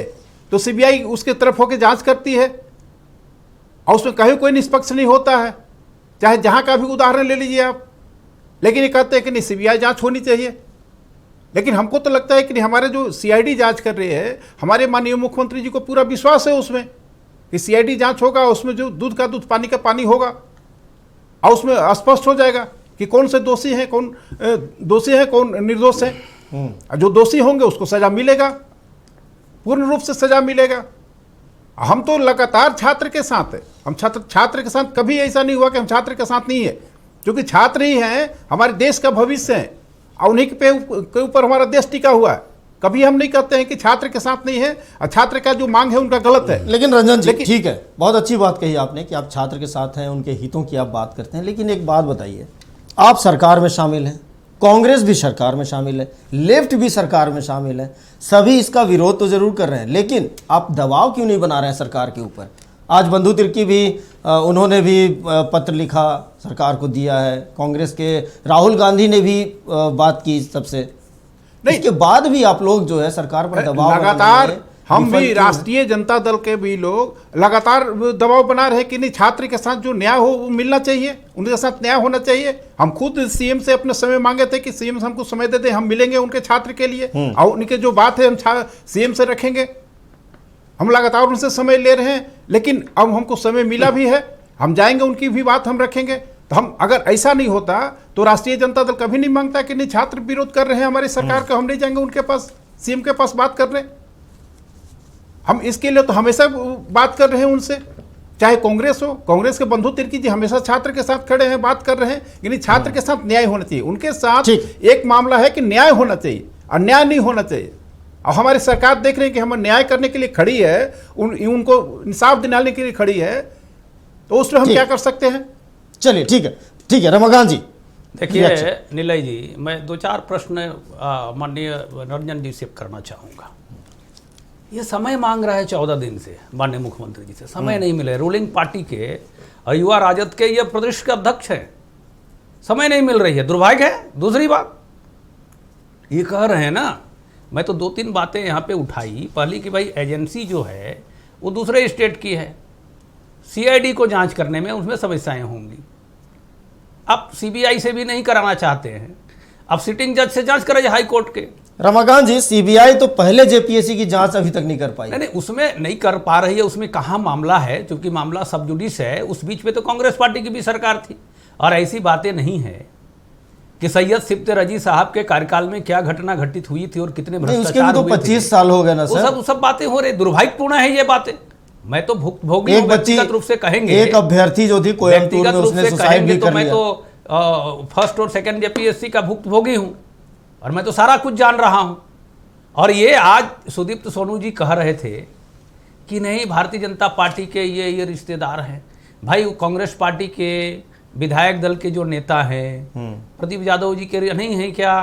Speaker 13: तो सीबीआई उसके तरफ होकर जांच करती है और उसमें कहीं कोई निष्पक्ष नहीं होता है, चाहे जहां का भी उदाहरण ले लीजिए आप। लेकिन ये कहते हैं कि नहीं सीबीआई जांच होनी चाहिए। लेकिन हमको तो लगता है कि नहीं, हमारे जो सीआईडी जांच कर रहे हैं, हमारे माननीय मुख्यमंत्री जी को पूरा विश्वास है उसमें कि सीआईडी जांच होगा, उसमें जो दूध का दूध पानी का पानी होगा और उसमें स्पष्ट हो जाएगा कि कौन से दोषी हैं, कौन निर्दोष है। जो दोषी होंगे उसको सजा मिलेगा, पूर्ण रूप से सजा मिलेगा। हम तो लगातार छात्र के साथ है, हम छात्र के साथ, कभी ऐसा नहीं हुआ कि हम छात्र के साथ नहीं है, क्योंकि छात्र ही हैं हमारे देश का भविष्य है और उन्हीं के ऊपर हमारा देश टिका हुआ है। कभी हम नहीं कहते हैं कि छात्र के साथ नहीं है और छात्र का जो मांग है उनका गलत है।
Speaker 1: लेकिन रंजन जी ठीक है, बहुत अच्छी बात कही आपने कि आप छात्र के साथ हैं, उनके हितों की आप बात करते हैं। लेकिन एक बात बताइए, आप सरकार में शामिल हैं, कांग्रेस भी सरकार में शामिल है, लेफ्ट भी सरकार में शामिल है, सभी इसका विरोध तो जरूर कर रहे हैं, लेकिन आप दबाव क्यों नहीं बना रहे हैं सरकार के ऊपर? आज बंधु तिर्की भी उन्होंने भी पत्र लिखा सरकार को दिया है, कांग्रेस के राहुल गांधी ने भी बात की सबसे, इसके बाद भी आप लोग जो है सरकार पर दबाव
Speaker 13: लगातार, हम भी राष्ट्रीय जनता दल के भी लोग लगातार दबाव बना रहे कि नहीं छात्र के साथ जो न्याय हो वो मिलना चाहिए, उनके साथ न्याय होना चाहिए। हम खुद सीएम से अपने समय मांगे थे कि सीएम हमको समय दे दे, हम मिलेंगे उनके छात्र के लिए और उनके जो बात है हम सीएम से रखेंगे। हम लगातार उनसे समय ले रहे हैं, लेकिन अब हमको समय मिला भी है, हम जाएंगे, उनकी भी बात हम रखेंगे। तो हम अगर ऐसा नहीं होता तो राष्ट्रीय जनता दल कभी नहीं मांगता कि नहीं छात्र विरोध कर रहे हैं हमारी सरकार का, हम नहीं जाएंगे उनके पास, सीएम के पास बात करने। हम इसके लिए तो हमेशा बात कर रहे हैं उनसे, चाहे कांग्रेस हो, कांग्रेस के बंधु तिर्की जी हमेशा छात्र के साथ खड़े हैं, बात कर रहे हैं, यानी छात्र के साथ न्याय होना चाहिए। उनके साथ एक मामला है कि न्याय होना चाहिए, अन्याय नहीं होना चाहिए। और हमारी सरकार देख रहे हैं कि हम न्याय करने के लिए खड़ी है, उनको इंसाफ दिलाने के लिए खड़ी है, तो उसमें हम क्या कर सकते हैं?
Speaker 1: चलिए ठीक है रमाकांत जी।
Speaker 12: देखिए नीलय जी, मैं 2-4 प्रश्न माननीय रंजन जी से करना चाहूँगा। ये समय मांग रहा है 14 दिन से माननीय मुख्यमंत्री जी से, समय नहीं मिले। रूलिंग पार्टी के युवा राजद के ये प्रदेश के अध्यक्ष हैं, समय नहीं मिल रही है, दुर्भाग्य है। दूसरी बात ये कह रहे हैं ना, मैं तो 2-3 बातें यहाँ पे उठाई। पहली कि भाई एजेंसी जो है वो दूसरे स्टेट की है, सीआईडी को जांच करने में उसमें समस्याएं होंगी। अब सीबीआई से भी नहीं कराना चाहते हैं, अब सिटिंग जज से जांच कराइए हाई कोर्ट के।
Speaker 1: रमाकांत जी, सीबीआई तो पहले जेपीएससी की जांच अभी तक नहीं कर पाई।
Speaker 12: नहीं, उसमें नहीं कर पा रही है, उसमें कहाँ मामला है, क्योंकि मामला सब जुडिस है। उस बीच में तो कांग्रेस पार्टी की भी सरकार थी, और ऐसी बातें नहीं है कि सैयद सिब्त रजी साहब के कार्यकाल में क्या घटना घटित हुई थी और कितने भ्रष्टाचार हुए थे।
Speaker 1: 25 साल हो गए ना सर,
Speaker 12: वो सब बातें हो रही। दुर्भाग्यपूर्ण है ये बातें। मैं तो भुक्तभोगी हूं, व्यक्तिगत रूप से कहेंगे।
Speaker 1: एक अभ्यर्थी जो थी कोयम्बटूर में, उसने सुसाइड भी कर लिया।
Speaker 12: मैं तो फर्स्ट और सेकंड जेपीएससी का भुक्तभोगी हूं और मैं तो सारा कुछ जान रहा हूं। और ये आज सुदीप्त सोनू जी कह रहे थे कि नहीं भारतीय जनता पार्टी के ये रिश्तेदार हैं। भाई कांग्रेस पार्टी के विधायक दल के जो नेता हैं प्रदीप यादव जी के नहीं हैं क्या?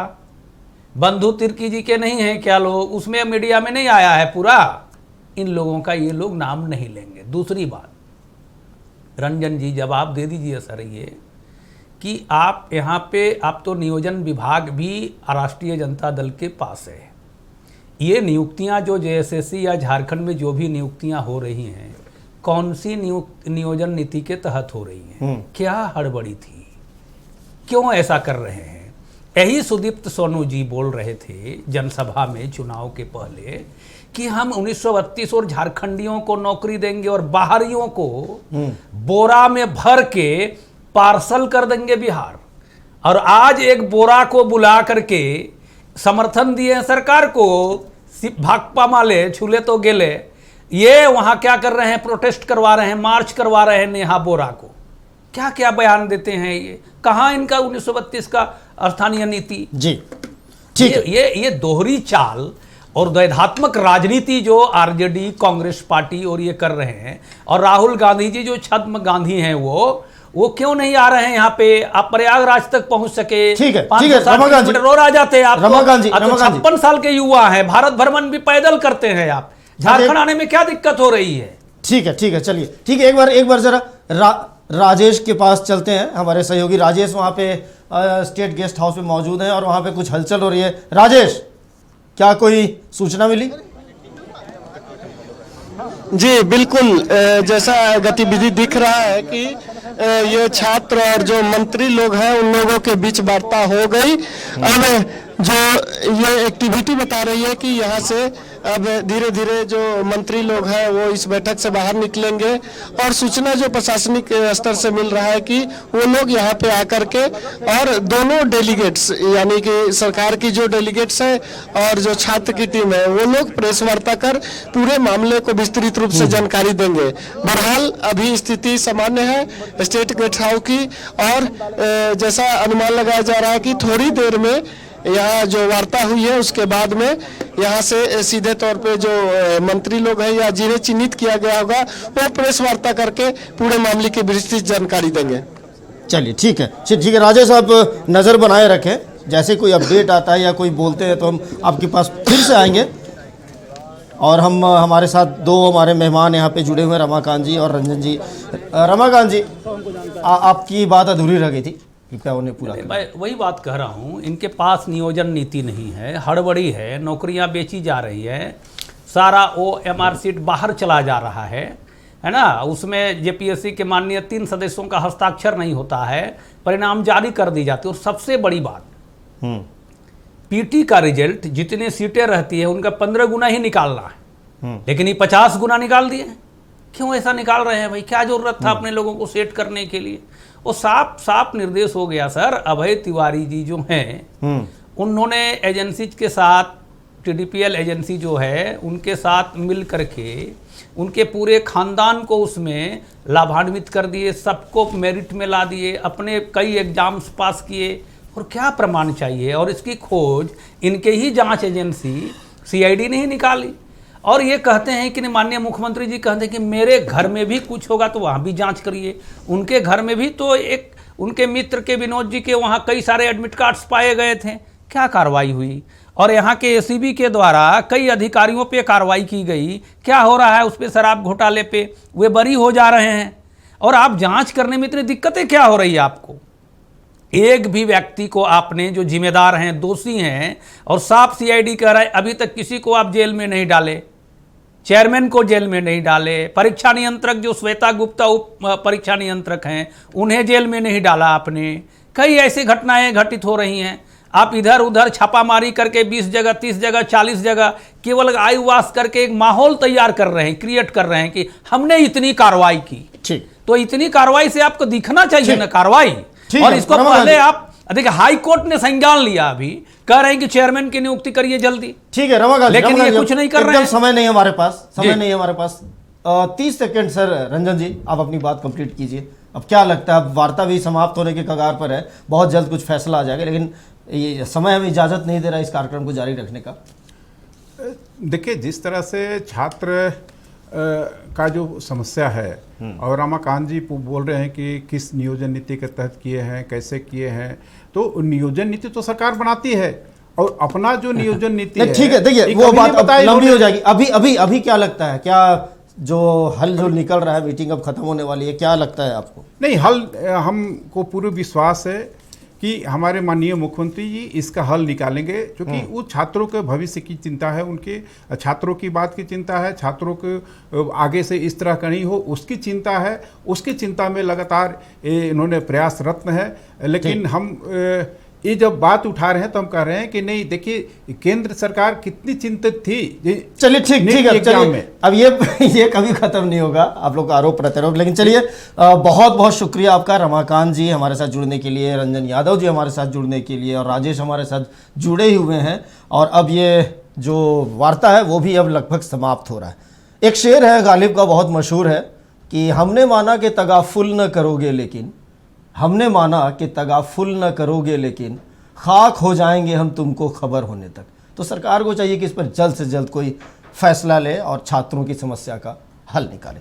Speaker 12: बंधु तिर्की जी के नहीं हैं क्या लोग, उसमें मीडिया में नहीं आया है पूरा, इन लोगों का ये लोग नाम नहीं लेंगे। दूसरी बात, रंजन जी जवाब दे दीजिए सर ये कि आप यहाँ पे, आप तो नियोजन विभाग भी राष्ट्रीय जनता दल के पास है, ये नियुक्तियाँ जो जेएसएससी या झारखंड में जो भी नियुक्तियाँ हो रही हैं, कौन सी नियोजन नीति के तहत हो रही हैं, क्या हड़बड़ी थी, क्यों ऐसा कर रहे हैं? यही सुदीप्त सोनू जी बोल रहे थे जनसभा में चुनाव के पहले कि हम 1932 और झारखंडियों को नौकरी देंगे और बाहरियों को बोरा में भर के पार्सल कर देंगे बिहार। और आज एक बोरा को बुला करके समर्थन दिए सरकार को, भाकपा माले छूले तो गेले, ये वहां क्या कर रहे हैं, प्रोटेस्ट करवा रहे हैं, मार्च करवा रहे हैं नेहा बोरा को। क्या क्या बयान देते हैं ये, कहां इनका 1932 का स्थानीय नीति? जी ठीक है, ये दोहरी चाल और द्वैधात्मक राजनीति जो आरजेडी, कांग्रेस पार्टी और ये कर रहे हैं, और राहुल गांधी जी जो छद्म गांधी हैं वो क्यों नहीं आ रहे हैं यहाँ पे? आप प्रयागराज तक पहुंच सके,
Speaker 1: ठीक है,
Speaker 12: 560 किलोमीटर और आ जाते हैं आप।
Speaker 1: रमाकांत जी,
Speaker 12: 56 साल के युवा हैं, भारत भ्रमण भी पैदल करते हैं आप, झारखंड आने में क्या दिक्कत हो रही है?
Speaker 1: ठीक है, चलिए ठीक है, एक बार जरा राजेश के पास चलते हैं। हमारे सहयोगी राजेश वहाँ पे स्टेट गेस्ट हाउस में मौजूद हैं और वहाँ पे कुछ हलचल हो रही है। राजेश, क्या कोई सूचना मिली?
Speaker 14: जी बिल्कुल, जैसा गतिविधि दिख रहा है कि ये छात्र और जो मंत्री लोग हैं उन लोगों के बीच वार्ता हो गई। अब जो ये एक्टिविटी बता रही है कि यहाँ से अब धीरे धीरे जो मंत्री लोग हैं वो इस बैठक से बाहर निकलेंगे, और सूचना जो प्रशासनिक स्तर से मिल रहा है कि वो लोग यहाँ पे आकर के और दोनों डेलीगेट्स यानी कि सरकार की जो डेलीगेट्स है और जो छात्र की टीम है वो लोग प्रेस वार्ता कर पूरे मामले को विस्तृत रूप से जानकारी देंगे। बहरहाल अभी स्थिति सामान्य है स्टेट गेस्ट हाउस की, और जैसा अनुमान लगाया जा रहा है कि थोड़ी देर में यहाँ जो वार्ता हुई है उसके बाद में यहाँ से सीधे तौर पे जो मंत्री लोग हैं या जिन्हें चिन्हित किया गया होगा वो प्रेस वार्ता करके पूरे मामले की विस्तृत जानकारी देंगे।
Speaker 1: चलिए ठीक है राजेश, आप नज़र बनाए रखें, जैसे कोई अपडेट आता है या कोई बोलते हैं तो हम आपके पास फिर से आएंगे। और हम हमारे साथ दो हमारे मेहमान यहाँ पे जुड़े हुए हैं, रमाकांत जी और रंजन जी। रमाकांत जी, आपकी बात अधूरी रह गई थी, क्या उन्हें पूरा?
Speaker 12: मैं वही बात कह रहा हूँ, इनके पास नियोजन नीति नहीं है, हड़बड़ी है, नौकरियाँ बेची जा रही है, सारा OMR सीट बाहर चला जा रहा है ना, उसमें जेपीएससी के माननीय 3 सदस्यों का हस्ताक्षर नहीं होता है, परिणाम जारी कर दी जाती है। और सबसे बड़ी बात, पीटी का रिजल्ट जितने सीटें रहती है उनका 15 गुना ही निकालना है, लेकिन ये 50 गुना निकाल दिए। क्यों ऐसा निकाल रहे हैं भाई? क्या जरूरत था अपने लोगों को सेट करने के लिए? वो साफ निर्देश हो गया सर। अभय तिवारी जी जो हैं उन्होंने एजेंसीज के साथ, TDPL एजेंसी जो है उनके साथ मिल करके उनके पूरे खानदान को उसमें लाभान्वित कर दिए, सबको मेरिट में ला दिए, अपने कई एग्जाम्स पास किए, और क्या प्रमाण चाहिए? और इसकी खोज इनके ही जांच एजेंसी CID ने ही निकाली। और ये कहते हैं कि माननीय मुख्यमंत्री जी कहते हैं कि मेरे घर में भी कुछ होगा तो वहाँ भी जांच करिए। उनके घर में भी तो एक उनके मित्र के विनोद जी के वहाँ कई सारे एडमिट कार्ड्स पाए गए थे, क्या कार्रवाई हुई? और यहाँ के ACB के द्वारा कई अधिकारियों पे कार्रवाई की गई, क्या हो रहा है उस पर? शराब घोटाले पे वे बरी हो जा रहे हैं, और आप जाँच करने में इतनी दिक्कतें क्या हो रही है आपको? एक भी व्यक्ति को आपने जो जिम्मेदार हैं, दोषी हैं, और साफ CID कह रहा है अभी तक किसी को आप जेल में नहीं डाले, चेयरमैन को जेल में नहीं डाले, परीक्षा नियंत्रक जो श्वेता गुप्ता उप परीक्षा नियंत्रक हैं उन्हें जेल में नहीं डाला आपने। कई ऐसी घटनाएं घटित हो रही हैं, आप इधर उधर छापामारी करके 20 जगह 30 जगह 40 जगह केवल आईवास करके एक माहौल तैयार कर रहे हैं, क्रिएट कर रहे हैं कि हमने इतनी कार्रवाई की। ठीक, तो इतनी कार्रवाई से आपको दिखना चाहिए ना कार्रवाई। और इसको पहले आप देखिए, हाई कोर्ट ने संज्ञान लिया, अभी कह रहे हैं कि चेयरमैन की नियुक्ति करिए जल्दी।
Speaker 1: ठीक है रमाकांत,
Speaker 12: लेकिन ये कुछ नहीं कर रहे हैं।
Speaker 1: समय नहीं हमारे पास, 30 सेकंड सर। रंजन जी, आप अपनी बात कंप्लीट कीजिए। अब क्या लगता है, अब वार्ता भी समाप्त होने के कगार पर है, बहुत जल्द कुछ फैसला आ जाएगा, लेकिन ये समय हमें इजाजत नहीं दे रहा इस कार्यक्रम को जारी रखने का।
Speaker 13: देखिए, जिस तरह से छात्र का जो समस्या है, और रमाकांत जी बोल रहे हैं कि किस नियोजन नीति के तहत किए हैं, कैसे किए हैं, तो नियोजन नीति तो सरकार बनाती है, और अपना जो नियोजन नीति
Speaker 1: नहीं, ठीक है, देखिए वो बात अब लंबी हो जाएगी। अभी अभी अभी क्या लगता है, क्या जो हल जो निकल रहा है, मीटिंग अब खत्म होने वाली है, क्या लगता है आपको?
Speaker 13: नहीं, हल हमको पूरा विश्वास है कि हमारे माननीय मुख्यमंत्री जी इसका हल निकालेंगे, क्योंकि उस छात्रों के भविष्य की चिंता है, उनके छात्रों की बात की चिंता है, छात्रों को आगे से इस तरह का नहीं हो उसकी चिंता है। उसकी चिंता में लगातार इन्होंने प्रयासरत है। लेकिन हम ये जब बात उठा रहे हैं तो हम कह रहे हैं कि नहीं, देखिए केंद्र सरकार कितनी चिंतित थी।
Speaker 1: चलिए ठीक है, चलिए अब ये कभी खत्म नहीं होगा, आप लोग का आरोप प्रत्यारोप। लेकिन चलिए बहुत बहुत शुक्रिया आपका रमाकांत जी हमारे साथ जुड़ने के लिए, रंजन यादव जी हमारे साथ जुड़ने के लिए, और राजेश हमारे साथ जुड़े ही हुए हैं। और अब ये जो वार्ता है वो भी अब लगभग समाप्त हो रहा है। एक शेर है गालिब का, बहुत मशहूर है कि हमने माना कि तगाफुल न करोगे, लेकिन हमने माना कि तगाफुल न करोगे, लेकिन खाक हो जाएंगे हम तुमको खबर होने तक। तो सरकार को चाहिए कि इस पर जल्द से जल्द कोई फैसला ले और छात्रों की समस्या का हल निकाले।